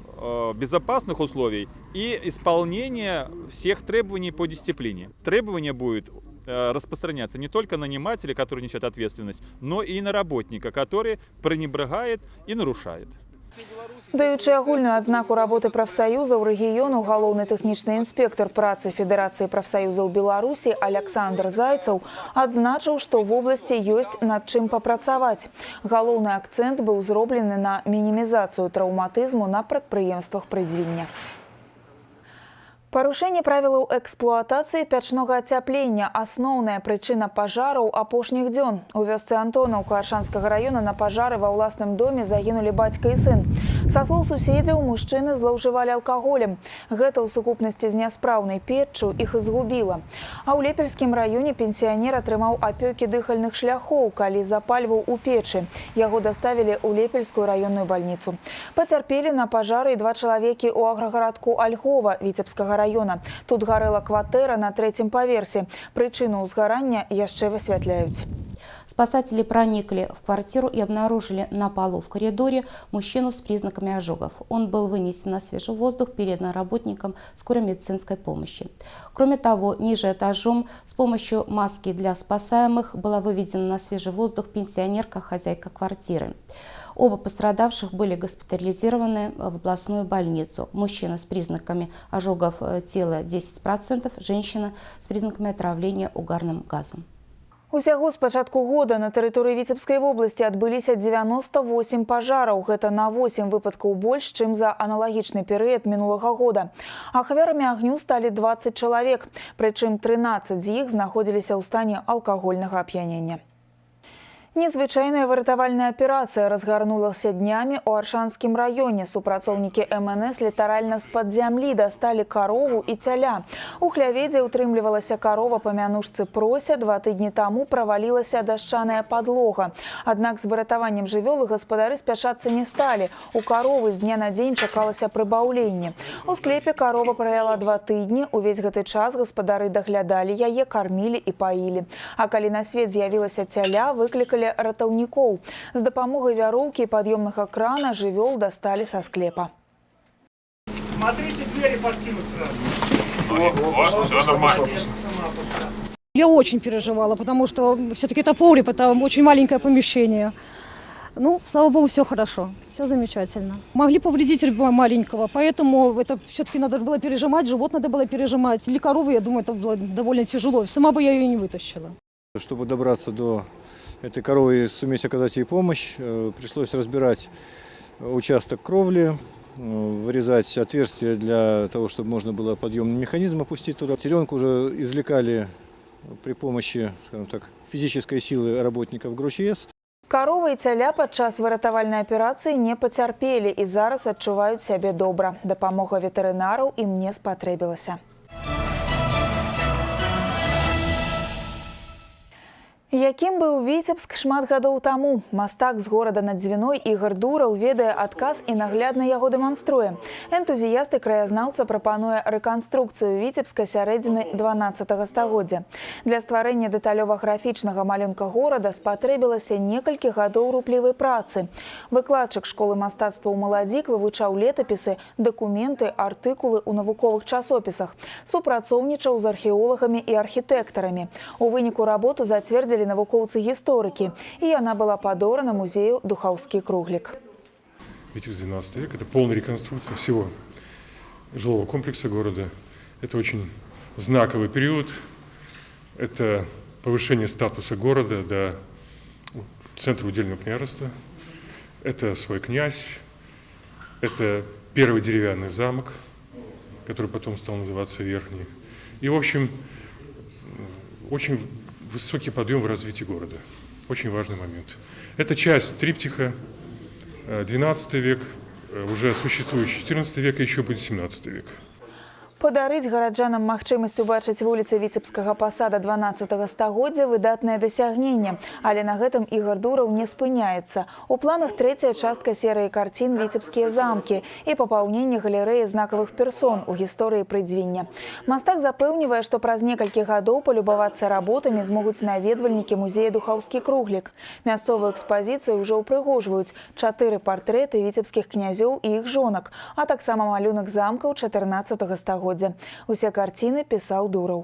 безопасных условий и исполнение всех требований по дисциплине. Требования будут распространяться не только на нанимателя, который несет ответственность, но и на работника, который пренебрегает и нарушает. Даючы агульную адзнаку работы прафсаюзаў рэгіёну, галоўны тэхнічны інспектор працы Федэрацыі прафсаюзаў Беларусі Александр Зайцаў адзначыў, што ў вобласці ёсць над чым папрацаваць. Галоўны акцэнт быў зроблены на мінімізацыю траўматызму на прадпрыемствах прыдзвіння. Парушэнне правілаў эксплуатацыі печнога ацяплення – асноўная прычына пажараў апошніх дзён. У вёсцы Антонаўка Аршанскага района на пажары ва ўласным доме загінулі бацька і сын. Са слоў суседзяў, мужчыны злоўжывалі алкаголем. Гэта ў сукупнасці з няспраўнай печчу іх і згубіла. А ў Лепельскім раёне пенсіянер атрымаў апёкі дыхальных шляхоў, калі запальваў у печы. Яго даставілі ў Лепельскую раённую бальніцу. Пацярпелі на пажары і 2 чалавекі ў аграгарадку Ольхова Віцебскага района. Тут гарэла кватэра на 3-м паверсе. Прычыну ўзгарання яшчэ высвятляюць. Спасатели проникли в квартиру и обнаружили на полу в коридоре мужчину с признаками ожогов. Он был вынесен на свежий воздух перед работником скорой медицинской помощи. Кроме того, ниже этажом с помощью маски для спасаемых была выведена на свежий воздух пенсионерка, хозяйка квартиры. Оба пострадавших были госпитализированы в областную больницу. Мужчина с признаками ожогов тела 10%, женщина с признаками отравления угарным газом. Усяго з пачатку года на тэрыторыі Віцебскай вобласці адбыліся 98 пажараў. Гэта на 8 выпадкаў больш, чым за аналагічны перыяд мінулага года. Ахвярамі агню сталі 20 чалавек, прычым 13 з іх знаходзіліся ў стане алкагольнага ап'янення. Незвычайная выратавальная аперацыя разгарнулася днямі ў Аршанскім раёне. Супрацоўнікі МНС літаральна з-пад зямлі дасталі карову і цяля. У хляве, дзе ўтрымлівалася карова па мянушцы Прося, 2 тыдні таму правалілася дашчаная падлога. Аднак з выратаваннем жывёлы гаспадары спяшацца не сталі. У каровы з дня на дзень чакалася прыбаўленне. У склепе карова правяла 2 тыдні. Увесь гэты час гаспадары даглядалі яе, кармілі і паілі. А калі на свет з'явілася цяля, выклікалі ратаўнікоў. З дапамогай вяроўкі і пад'ёмнага крана жывёл дасталі са склепа. Смотрите, двери подкинут сразу. Все нормально. Я очень переживала, потому что все-таки это погреб, это очень маленькое помещение. Ну, слава богу, все хорошо, все замечательно. Могли повредить ребенка маленького, поэтому это все-таки надо было пережимать, живот надо было пережимать. Для коровы, я думаю, это было довольно тяжело. Сама бы я ее не вытащила. Чтобы добраться до этой коровы и суметь оказать ей помощь, пришлось разбирать участок кровли, вырезать отверстия для того, чтобы можно было подъемный механизм опустить туда. Теленку уже извлекали при помощи, скажем так, физической силы работников ГРОЧС. Карова і цяля падчас выратавальнай аперацыі не пацярпелі і зараз адчуваюць сябе добра. Дапамога ветэрынараў ім не спатрэбілася. Якім быў Віцебск шмат гадоў таму? Мастак з горада над Дзвіной Ігар Дураў ведае адказ і наглядна яго дэманструе. Энтузіяст і краязнаўца прапануе рэканструкцыю Віцебска сярэдзіны 12 стагоддзя. Для стварэння дэталёва-графічнага малюнка горада спатрэбілася некалькі гадоў руплівай працы. Выкладчык школы мастацтва ў Маладзік вывучаў летапісы, дакументы, артыкулы ў навуковых часопісах. Супрацоўнічаў з археолагамі і архітэктарамі. У выніку работу зацвердзілі навукоўцы-гісторыкі, и она была подорана музею «Духовский круглик». Витебск 12 век – это полная реконструкция всего жилого комплекса города. Это очень знаковый период. Это повышение статуса города до центра удельного княжества. Это свой князь. Это первый деревянный замок, который потом стал называться Верхний. И, в общем, очень высокий подъем в развитии города. Очень важный момент. Это часть триптиха, 12 век, уже существующий 14 век, и еще будет 17 век. Падарыць гараджанам магчымасць убачыць вуліцы Віцебскага пасада 12 стагоддзя выдатнае дасягненне, але на гэтым Ігор Дураў не спыняецца. У планах трэцяя частка серыі карцін «Віцебскія замкі» і папаўненне галерэі знакавых персон у гісторыі прыдзвіння. Мастак запэўнівае, што праз некалькі гадоў палюбавацца работамі змогуць наведвальнікі музея «Духаўскі круглік». Мясцовую экспазіцыю ўжо ўпрыгожваюць 4 партрэты віцебскіх князёў і іх жонак, а таксама малюнак замкаў 14 стагоддзя. Усе карціны пісаў Дураў.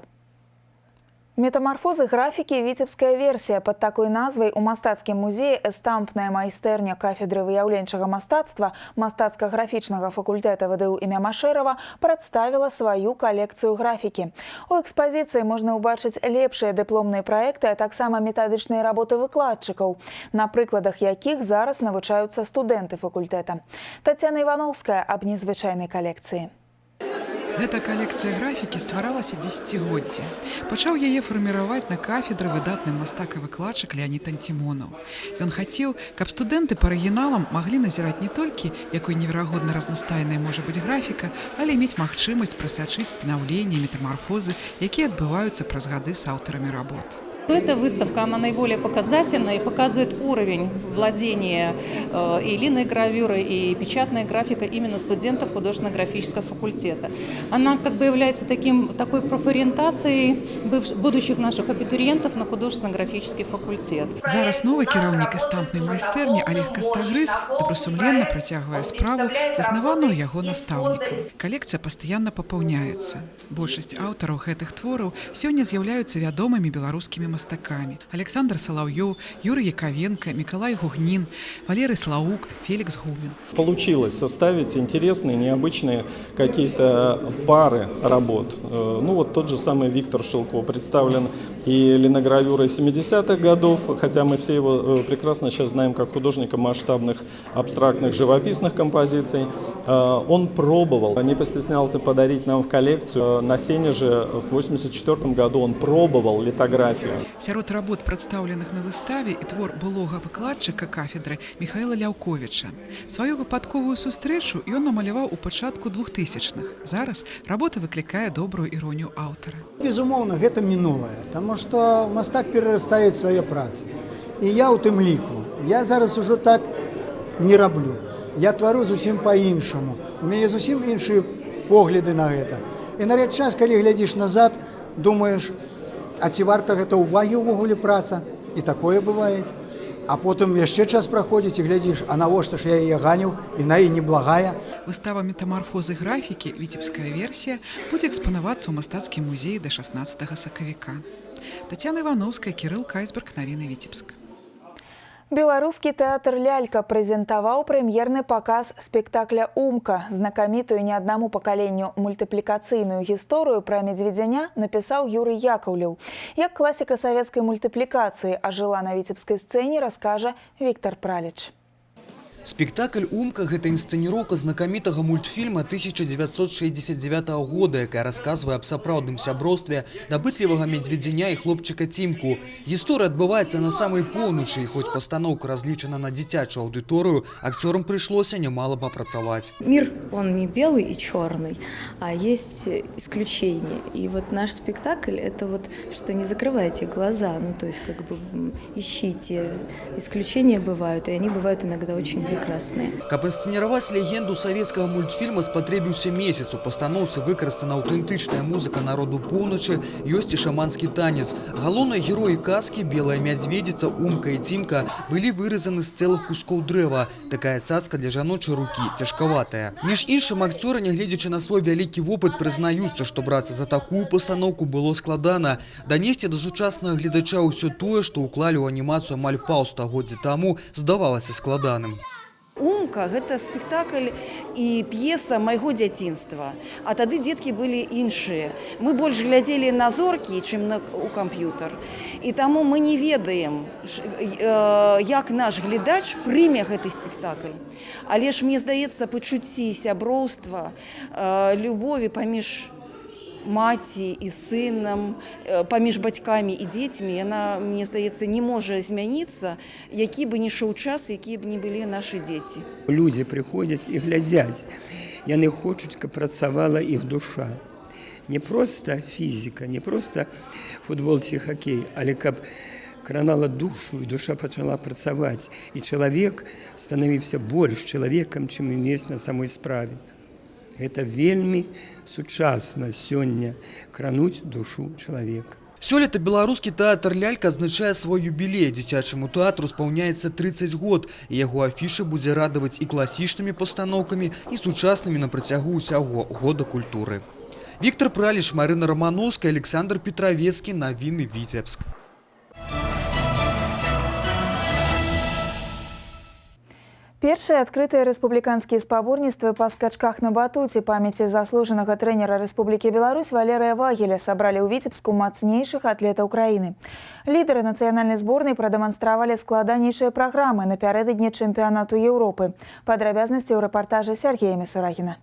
Метамарфозы графікі – віцебская версія. Пад такой назвай у мастацкім музеі эстампная майстэрня кафедры выяўленчага мастацтва мастацка-графічнага факультэта ВДУ імя Машэрава прадставіла сваю калекцыю графікі. У экспазіцыі можна ўбачыць лепшыя дыпломныя праекты, а таксама метадычныя работы выкладчыкаў, на прыкладах якіх зараз навучаюцца студэнты факультэта. Тацяна Івановская аб незвычайнай калекцыі. Гэта калекцыя графікі стваралася дзесяцігоддзе. Пачаў яе фарміраваць на кафедры выдатны мастак і выкладчык Леонід Антімонаў. Ён хацеў, каб студэнты па арыгіналам маглі назіраць не толькі, якой неверагодна разнастайнай можа быць графіка, але мець магчымасць прасачыць станаўленне, метамарфозы, якія адбываюцца праз гады з аўтарамі работ. Эта выставка, она наиболее показательна и показывает уровень владения и линной гравюрой, и печатной графикой именно студентов художественно-графического факультета. Она как бы является такой профориентацией будущих наших абитуриентов на художественно-графический факультет. Зараз новый кіраўнік эстампнай майстэрні Олег Кастагрыз добрасумленна працягвае справу, заснаваную яго настаўнікам. Калекцыя пастаянна папаўняецца. Большасць аўтараў гэтых твораў сёння з'яўляюцца вядомымі беларускімі мастаками. Александр Соловьев, Юрий Яковенко, Миколай Гугнин, Валерий Слаук, Феликс Гумин. Получилось составить интересные, необычные какие-то пары работ. Ну вот тот же самый Виктор Шилко представлен и линогравюрой 70-х годов, хотя мы все его прекрасно сейчас знаем как художника масштабных абстрактных живописных композиций. Он пробовал, не постеснялся подарить нам в коллекцию. На Сене же в 1984 году он пробовал литографию. Сярод работ, прадстаўленых на выставе, і твор былога выкладчыка кафедры Михаила Ляўковіча. Сваю выпадковую сустрэчу ён намаляваў у пачатку 2000-х. Зараз работа выклікае добрую іронію аўтара. Безумоўна, гэта мінулае, таму што мастак перарастае свае працы. І я ў тым ліку. Я зараз ужо так не раблю. Я твару зусім па-іншаму. У мяне зусім іншыя погляды на гэта. І на рэч час, калі глядзіш назад, думаеш, а ці варта гэта ўвагі ўвогуле праца? І такое бывае. А потым яшчэ час праходзіць і глядзіш, а навошта ж я яе ганіў, і на яе неблагая. Выстава метамарфозы графікі, віцебская версія, будзе экспанавацца ў мастацкім музеі да 16 сакавіка. Тацяна Івановская, Кірыл Кайсберг, навіны Віцебск. Беларускі тэатр «Лялька» прэзентаваў прэм'ерны паказ спектакля «Умка». Знакамітую не аднаму пакаленню мультыплікацыйную гісторыю пра медзведзяня напісаў Юрый Яковлеў. Як класіка савецкай мультыплікацыі ажыла на віцебскай сцэне, раскажа Віктор Праліч. Спектакль «Умка» – гэта інсцэніроўка знакамітага мультфільма 1969 года, якая расказвае аб сапраўдным сяброўстве дабытлівага медведзяня і хлопчыка Цімку. Гісторыя адбываецца на самай поўначы, і хоць пастаноўка разлічана на дзіцячую аўдыторыю, акцёрам прыйшлося немало папрацаваць. Мир, он не белый и черный, а есть исключения. И вот наш спектакль – это вот, что не закрывайте глаза, ну то есть как бы ищите. Исключения бывают, и они бывают иногда очень прекрасные. Каб інсцэніраваць легенду савецкага мультфільма спатрэбіўся месяц. У пастаноўцы выкарыстана аўтэнтычная музыка народу поўначы, ёсць і шаманскі танец. Галоўныя героі казкі, белая мядзведзіца, Умка і Цімка, былі выразаны з цэлых кускоў дрэва. Такая цацка для жаночай рукі, цяжкаватая. Між іншым, акцёры, нягледзячы на свой вялікі вопыт, прызнаюцца, што брацца за такую пастаноўку было складана. Данесці да сучаснага гледача ўсё тое, што ўклалі ў анімацыю амаль паўстагоддзя таму, здавалася складаным. «Умка» – гэта спектакль і п'еса майго дзяцінства. А тады дзеткі былі іншыя. Мы больш глядзелі на зоркі, чым у камп'ютар. І таму мы не ведаем, як наш глядач прыме гэты спектакль. Але ж, мне здаецца, пачуцці сяброўства, любові паміж маці і сынам, паміж бацькамі і дзецьмі, яна, мне здаецца, не можа змяніцца, які бы ні ішоў час, які б ні былі нашы дзеці. Людзі прыходзяць і глядзяць. Яны хочуць, каб працавала іх душа. не просто физика, не просто футбол ці хоккей, але каб кранала душу, і душа пачала працаваць, і чалавек станавіўся больш чалавекам, чым ён ёсць на самой справе. Гэта вельмі сучасна сёння крануць душу чалавека. Сёлета беларускі тэатр «Лялька» адзначае свой юбілей. Дзіцячаму тэатру спаўняецца 30 год, і яго афіша будзе радаваць і класічнымі пастаноўкамі, і сучаснымі на працягу ўсяго года культуры. Віктор Праліш, Марына Романовская, Александр Петровецкі. Навіны Віцебск. Першыя адкрытыя рэспубліканскія спаборніцтвы па скачках на батуце памяці заслужанага трэнера Рэспублікі Беларусь Валерыя Вагеля сабралі ў Віцебску мацнейшых атлетаў краіны. Лідары нацыянальнай зборнай прадэманстравалі складанейшыя праграмы напярэдадні чэмпіянату Еўропы. Падрабязнасці ў рэпартажы Сергея Мисурагіна.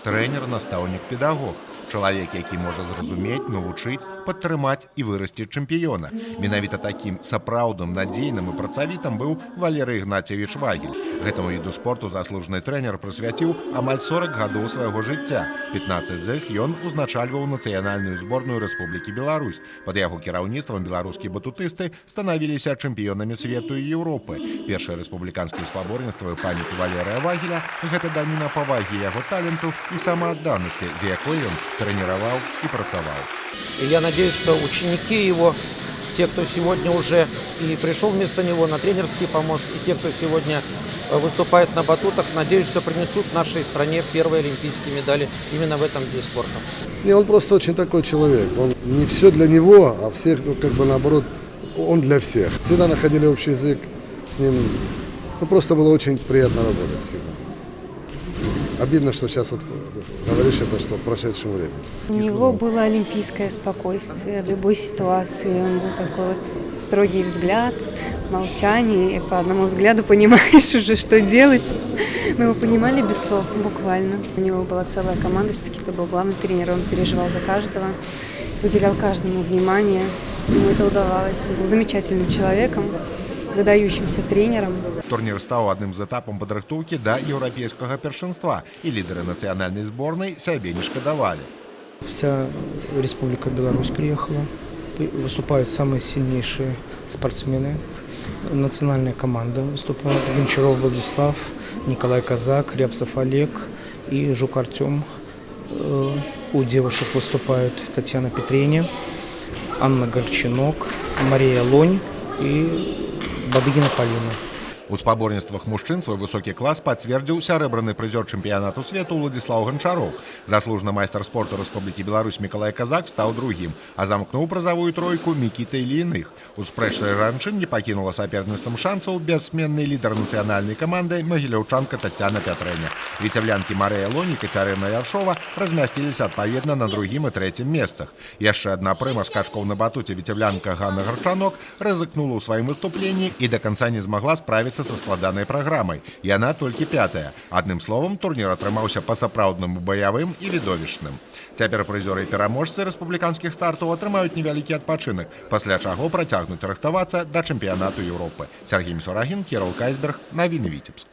Трэнер, настаўнік, педагог. Чалавек, які можа зразумець, навучыць, падтрымаць і вырасціць чэмпіёна. Менавіта такім сапраўдным, надзейным і працавітым быў Валерый Ігнацьевіч Вагель. Гэтаму віду спорту заслужаны трэнер прысвяціў амаль 40 гадоў свайго жыцця. 15 з іх ён узначальваў нацыянальную зборную Рэспублікі Беларусь. Пад яго кіраўніцтвам беларускія батутысты станавіліся чэмпіёнамі свету і Еўропы. Першыя рэспубліканскія спаборніцтвы памяці Валерыя Вагеля – гэта даніна павагі яго таленту і самаадданасці, з якой ён тренировал и працавал. И я надеюсь, что ученики его, те, кто сегодня уже и пришел вместо него на тренерский помост, и те, кто сегодня выступает на батутах, надеюсь, что принесут нашей стране первые олимпийские медали именно в этом виде спорта. Не, он просто очень такой человек. Он не все для него, а всех, как бы наоборот, он для всех. Всегда находили общий язык с ним. Ну, просто было очень приятно работать с ним. Обидно, что сейчас вот говоришь это, что в прошедшем времени. У него было олимпийское спокойствие в любой ситуации. Он был такой вот строгий взгляд, молчание. И по одному взгляду понимаешь уже, что делать. Мы его понимали без слов, буквально. У него была целая команда, все-таки это был главный тренер. Он переживал за каждого, уделял каждому внимание. Ему это удавалось. Он был замечательным человеком, выдающимся тренером. Турнір стаў адным з этапам падрыхтоўкі да еўрапейскага першынства, і лідары нацыянальнай зборнай сябе не шкадавалі. Вся Республика Беларусь приехала, выступают самые сильнейшие спортсмены. Национальная команда выступает: Гончаров Владислав, Николай Казак, Рябцев Олег и Жук Артем. У девушек выступают Татьяна Петреня, Анна Горчинок, Мария Лонь и Бадыгина Полина. У спаборніцтвах мужчын свой высокі клас пацвердзіў сярэбраны прызёр чэмпіянату свету Владислав Гончаров. Заслужаны майстар спорту Рэспублікі Беларусь Мікалай Казак стаў другім, а замкнуў прызавую тройку Мікіта Ільіных. У спрэчцы жанчын не пакінула саперніцам шансаў бяссменны лідар нацыянальнай каманды магіляўчанка Тацяна Пятрэня. Віцеблянкі Марыя Лонь і Кацярына Яршова размясціліся адпаведна на другім і трэцім месцах. Яшчэ адна прыма скачкоў на батуце віцеблянка Ганна Гарчанок рызыкнула ў сваім выступленні і да канца не змагла справіцца са складанай праграмай. Яна толькі 5-я. Адным словам, турнір атрымаўся па-сапраўднаму баявым і відовішчным. Цяпер прызёры і пераможцы рэспубліканскіх стартаў атрымаюць невялікі адпачынак, пасля чаго працягнуць рыхтавацца да чэмпіянату Еўропы. Сергей Мисурагін, Кірол Кайсберг, Навіны Віцебск.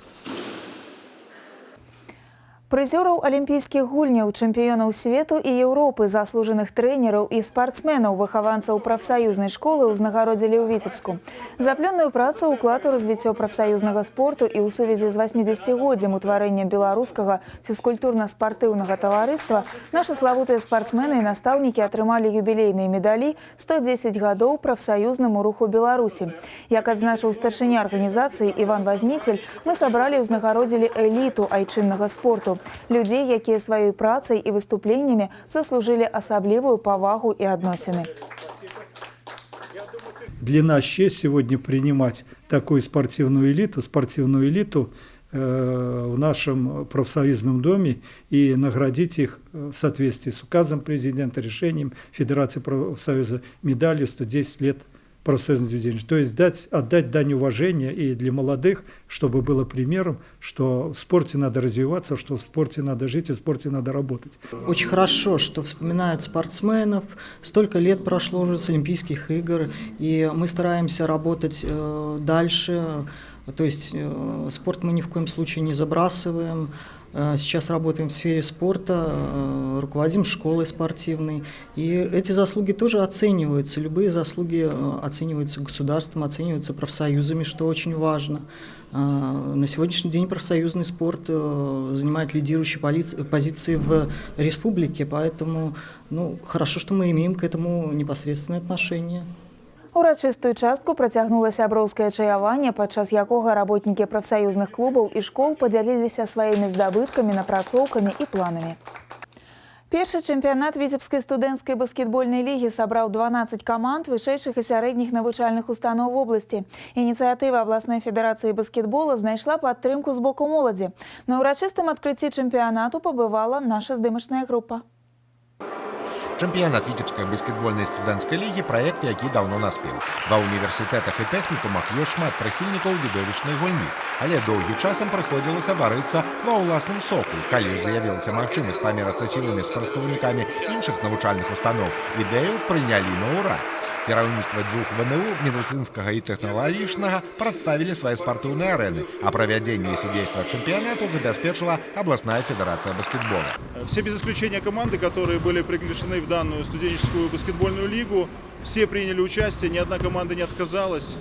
Прызёраў алімпійскіх гульняў, чэмпіёнаў свету і Еўропы, заслужаных трэнераў і спартсменаў, выхаванцаў прафсаюзнай школы ўзнагародзілі ў Віцебску. За плённую працу, ўклад у развіццё прафсаюзнага спорту і ў сувязі з 80-годдзем утварэння беларускага фізкультурна-спартыўнага таварыства нашы славутыя спартсмены і настаўнікі атрымалі юбілейныя медалі 110 гадоў прафсаюзнаму руху Беларусі. Як адзначыў старшыня арганізацыі Іван Вазміцель, мы сабралі і ўзнагародзілі эліту айчыннага спорту. Людзей, якія сваёй працай і выступленнямі заслужылі асаблівую павагу і адносіны. Для нас честь сегодня принимать такую спортивную элиту в нашем профсоюзном доме и наградить их в соответствии с указом президента, решением Федерации профсоюза медалью 110 лет профсоюзной деятельности. То есть отдать дань уважения и для молодых, чтобы было примером, что в спорте надо развиваться, что в спорте надо жить и в спорте надо работать. Очень хорошо, что вспоминают спортсменов. Столько лет прошло уже с Олимпийских игр, и мы стараемся работать дальше, То есть спорт мы ни в коем случае не забрасываем. Сейчас работаем в сфере спорта, руководим школой спортивной. И эти заслуги тоже оцениваются. Любые заслуги оцениваются государством, оцениваются профсоюзами, что очень важно. На сегодняшний день профсоюзный спорт занимает лидирующие позиции в республике, поэтому хорошо, что мы имеем к этому непосредственное отношение. Урачыстую частку працягнула сяброўскае чаяванне, падчас якога работнікі прафсаюзных клубаў і школ падзяліліся сваімі здабыткамі, напрацоўкамі і планамі. Першы чэмпіянат Віцебскай студэнцкай баскетбольнай лігі сабраў 12 каманд вышэйшых і сярэдніх навучальных устаноў вобласці. Ініцыятыва абласной федэрацыі баскетбола знайшла падтрымку з боку моладзі. На ўрачыстым адкрыцці чэмпіянату пабывала наша здымачная група. Чэмпіянат Віцебскай баскетбольнай студэнцкай лігі – праект, які даўно наспеў. Ва універсітэтах і тэхнікумах ёсць шмат прыхільнікаў відовішчнай гульні, але доўгі часам прыходзілася варыцца ва ўласным соку. Калі ж з'явілася магчымасць памерацца сіламі з прадстаўнікамі іншых навучальных устаноў, ідэю прынялі на ўра. Кіраўніцтва дзвюх ВНУ, медыцынскага і тэхналагічнага, прадставілі свае спартыўныя арэны, а правядзенне і судзейства чэмпіянату забяспечыла областная федерация баскетбола. Все без исключения команды, которые были приглашены в данную студенческую баскетбольную лигу, все приняли участие, ни одна команда не отказалась,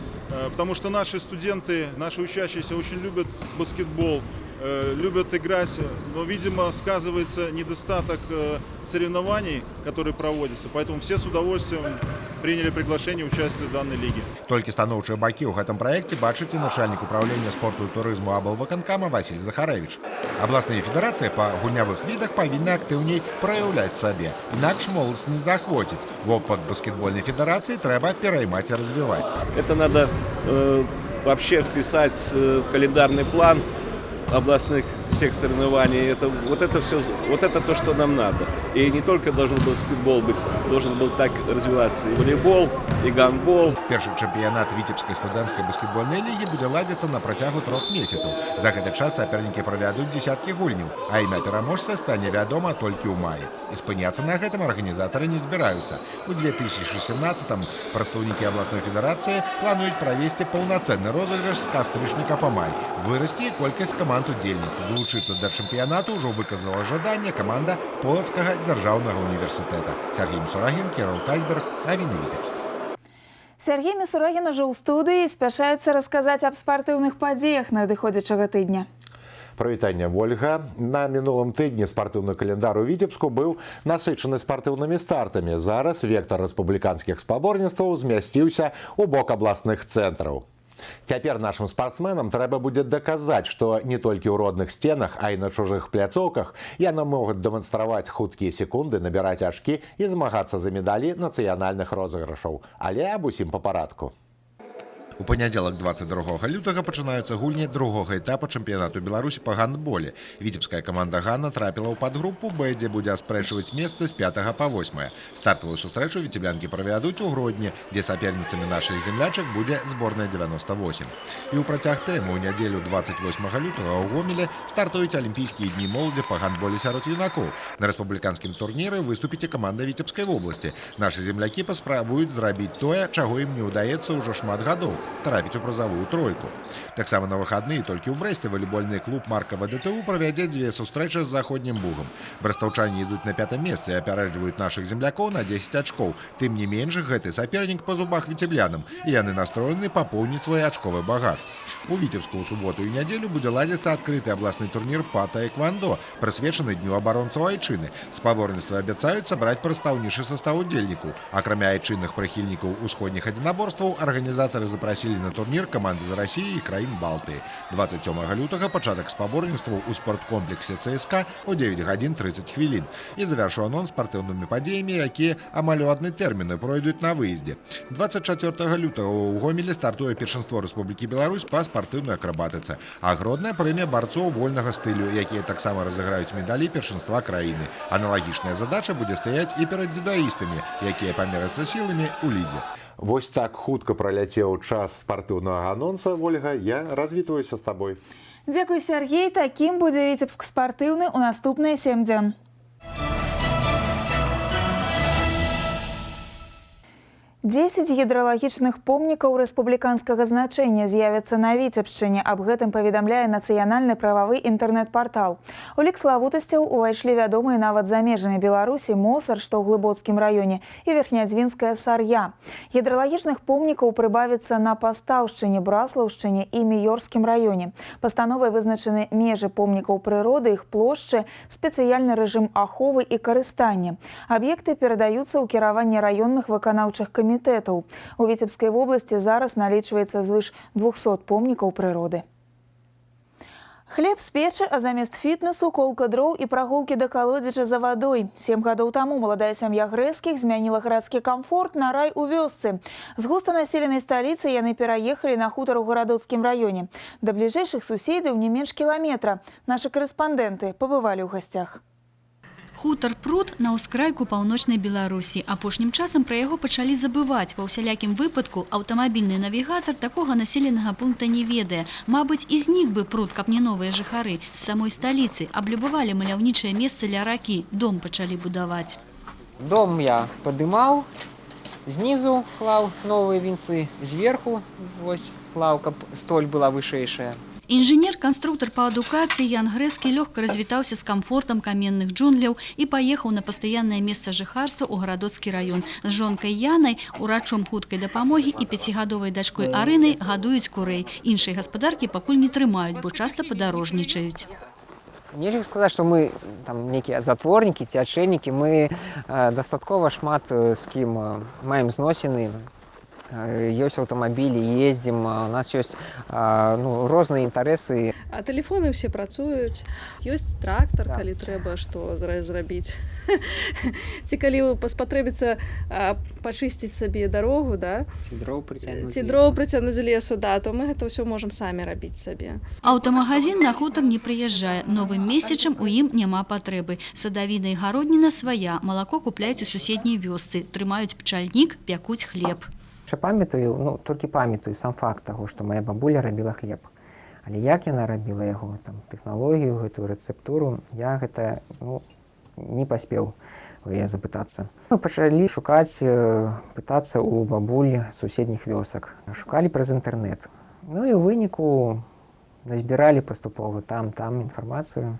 потому что наши студенты, наши учащиеся очень любят баскетбол, любят играть, но, видимо, сказывается недостаток соревнований, которые проводятся. Поэтому все с удовольствием приняли приглашение участвовать в данной лиге. Толькі станоўчыя бакі ў гэтым праекце бачыць і начальнік управлення спорту і турызму аблвыканкама Васіль Захарэвіч. Абласныя федэрацыі па гульнявых відах павінны актыўней праяўляць сабе. Інакш моладзь не захвоціць. Вопыт баскетбольнай федэрацыі трэба пераймаць і развіваць. Это надо вообще вписать в календарный план областных всех соревнований. Вот это то, что нам надо. И не только должен был баскетбол быть, должен был так развиваться и волейбол, и гандбол. Першы чэмпіянат Віцебскай студэнцкай баскетбольнай лігі будзе ладзіцца на працягу 3 месяцаў. За гэты час сапернікі правядуць дзесяткі гульняў, а імя пераможца стане вядома толькі ў маі. І спыняцца на гэтым арганізатары не збіраюцца. У 2018-м прадстаўнікі абласной федэрацыі плануюць правесці паўнацэнны розыгрыш з кастрычніка па май. Вырасці і колькасць каманд удзельніц. Долучыцца да чэмпіянату ўжо выказала жаданне каманда Полацкага дзяржаўнага універсітэта. Сергей Мисурагин, Кирилл Кайсберг, навіны Віцебск. Сергей Мисурагин уже ў студыі і спяшаецца расказаць аб спартыўных падзеях надыходзячага тыдня. Прывітанне, Вольга. На мінулым тыдні спартыўны календар у Віцебску быў насычаны спартыўнымі стартамі. Зараз вектар рэспубліканскіх спаборніцтваў змясціўся ў бок абласных цэнтраў. Цяпер нашим спортсменам трэба будзе даказаць, што не толькі ў родных сценах, а і на чужых пляцоўках яны могуць дэманстраваць хуткія секунды, набіраць ачкі і змагацца за медалі нацыянальных розыгрышаў. Але аб усім па парадку. У панядзелак 22 лютага пачынаюцца гульні другога этапа чэмпіянату Беларусі па гандболе. Віцебская каманда «Ганна» трапіла ў падгрупу «Б», дзе будзе аспрэчваць месцы з 5 па 8. Стартавую сустрэчу віцеблянкі правядуць у Гродні, дзе саперніцамі нашых землячак будзе зборная 98. І ў працяг тэмы ў нядзелю 28 лютага ў Гомелі стартуюць алімпійскія дні моладзі па гандболе сярод юнакоў. На рэспубліканскім турніры выступіць і каманда Віцебскай вобласці. Нашы землякі паспрабуюць зрабіць тое, чаго ім не ўдаецца ўжо шмат гадоў – трапіць у прызавую тройку. Таксама на выхадныя толькі ў Брэсце валейбольны клуб Марка ВДТУ правядзе 2 сустрэчы з заходнім Бугам. Брэстаўчане ідуць на 5-м месцы і апярэджваюць нашых землякоў на 10 ачкоў. Тым не менш, гэты сапернік па зубах віцеблянам, і яны настроены папоўніць свой ачковы багаж. У Віцебску ў суботу і нядзелю будзе ладзіцца адкрыты абласны турнір па таэквондо, прысвечаны Дню абаронцаў айчыны. Спаборніцтвы абяцаюць сабраць прадстаўнічы састаў удзельнікаў. Акрамя айчынных прыхільнікаў усходніх адзінаборстваў, арганізатары запрасілі на турнір каманды з Расіі і краін Балтыі. 27 лютага пачатак спаборніцтваў у спорткомплексе ЦСКА о 9:30 хвілін. І завяршу анонс спартыўнымі падзеямі, якія амаль у адны тэрміны пройдуць на выездзе. 24 лютага ў Гомелі стартуе першынство Рэспублікі Беларусь па спартыўнай акрабатыцы, а Гродная прэмія барцоў вольнага стылю, якія таксама разыграюць медалі першынства краіны. Аналагічная задача будзе стаяць і перад дзюдаістамі, якія памерацца сіламі ў лідзе. Вось так хутка праляцеў час спартыўнага анонса, Вольга, я развітваюся з табой. Дзякуй, Сергей. Такім будзе Віцебск спартыўны ў наступныя 7 дзён. 10 гідралагічных помнікаў рэспубліканскага значэння з'явяцца на Віцебшчыне. Аб гэтым паведамляе нацыянальны прававы інтэрнэт-партал. У лік славутасцяў увайшлі вядомыя нават за межамі Беларусі Мосар, што ў Глыбоцкім раёне, і Верхнядзвінская Сар'я. Гідралагічных помнікаў прыбавіцца на Пастаўшчыне, Браслаўшчыне і Міёрскім раёне. Пастановай вызначаны межы помнікаў прыроды, іх плошчы, спецыяльны рэжым аховы і карыстання. Аб'екты перадаюцца ў кіраванне раённых выканаўчых камітэтаў. У Віцебскай вобласці зараз налічваецца звыш 200 помнікаў прыроды. Хлеб з печы, а замест фітнесу колка дроў і прагулкі да калодзежа за вадой. 7 гадоў таму маладая сям'я Грэскіх змяніла гарадскі камфорт на рай у вёсцы. З густанаселенай сталіцы яны пераехалі на хутар у Гарадоцкім раёне. Да бліжэйшых суседзяў не менш кіламетра. Нашы карэспандэнты пабывалі ў гасцях. Хутар-пруд на ўскрайку паўночнай Беларусі. Апошнім часам пра яго пачалі забываць. Ва ўсялякім выпадку аўтамабільны навігатар такога населенага пункта не ведае. Мабыць, і знік бы пруд, каб не новыя жыхары. З самой сталіцы аблюбавалі маляўнічае месца ля ракі. Дом пачалі будаваць. Дом я падымаў, знізу клаў новыя вінцы, зверху вось клаў, каб столь была вышэйшая. Інжынер-канструктар па адукацыі Ян Грэскі лёгка развітаўся з камфортам каменных джунгляў і паехаў на пастаяннае месца жыхарства ў Гарадоцкі раён. З жонкай Янай, урачом хуткай дапамогі і 5гадовай дачкой Арынай гадуюць курэй. Іншыя гаспадаркі пакуль не трымаюць, бо часта падарожнічаюць. Нельга сказаць, што мы там нейкія затворнікі ці адшчэннікі, мы дастаткова шмат з кім маем зносіны. Ёсць аўтамабілі, ездзім, у нас ёсць розныя інтарэсы. А тэлефоны ўсе працуюць. Ёсць трактар, калі трэба што зрабіць. Ці калі паспатрэбіцца пачысціць сабе дарогу, да? Ці дроў прыцягнуць з лесу, да, то мы гэта ўсё можам самі рабіць сабе. Аўтамагазін на хутар не прыязджае. Новым месячам у ім няма патрэбы. Садавіна і гародніна свая. Малако купляюць у суседняй вёсцы. Трымаюць пчальнік, пякуць хлеб. Памятаю, толькі памятаю сам факт таго, што моя бабуля рабіла хлеб. Але як яна рабіла яго, тэхналогію, гэтую рэцэптуру, я гэта не паспеў у яе запытацца. Мы пачалі шукаць, пытацца ў бабуль суседніх вёсак. Шукалі праз інтэрнэт. І ў выніку назбіралі паступова там інфармацыю.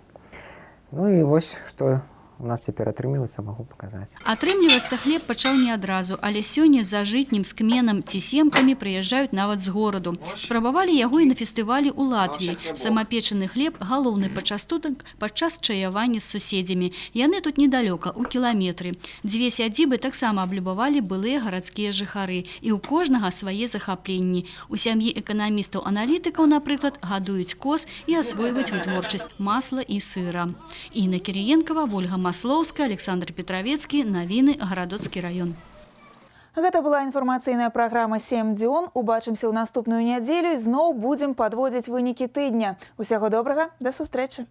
І вось што у нас цяпер атрымліваецца, магу паказаць. Атрымлівацца хлеб пачаў не адразу, але сёння за жытнім, з кменам ці семкамі прыязджаюць нават з гораду. Спрабавалі яго і на фестывалі ў Латвіі. Самапечаны хлеб – галоўны пачастунак падчас чаявання з суседзямі. Яны тут недалёка, у кіламетры. 2 сядзібы таксама аблюбавалі былыя гарадскія жыхары. І ў кожнага свае захапленні. У сям'і эканамістаў-аналітыкаў, напрыклад, гадуюць коз і асвойваюць вытворчасць масла і сыра. Інна Кірыенкава, Вольга Маслоўская, Александр Петровецкі, навіны, Гарадоцкі раён. Гэта была інфармацыйная праграма «7 дзён». Убачымся ў наступную нядзелю і зноў будзем падводзіць вынікі тыдня. Усяго добрага, да сустрэчы!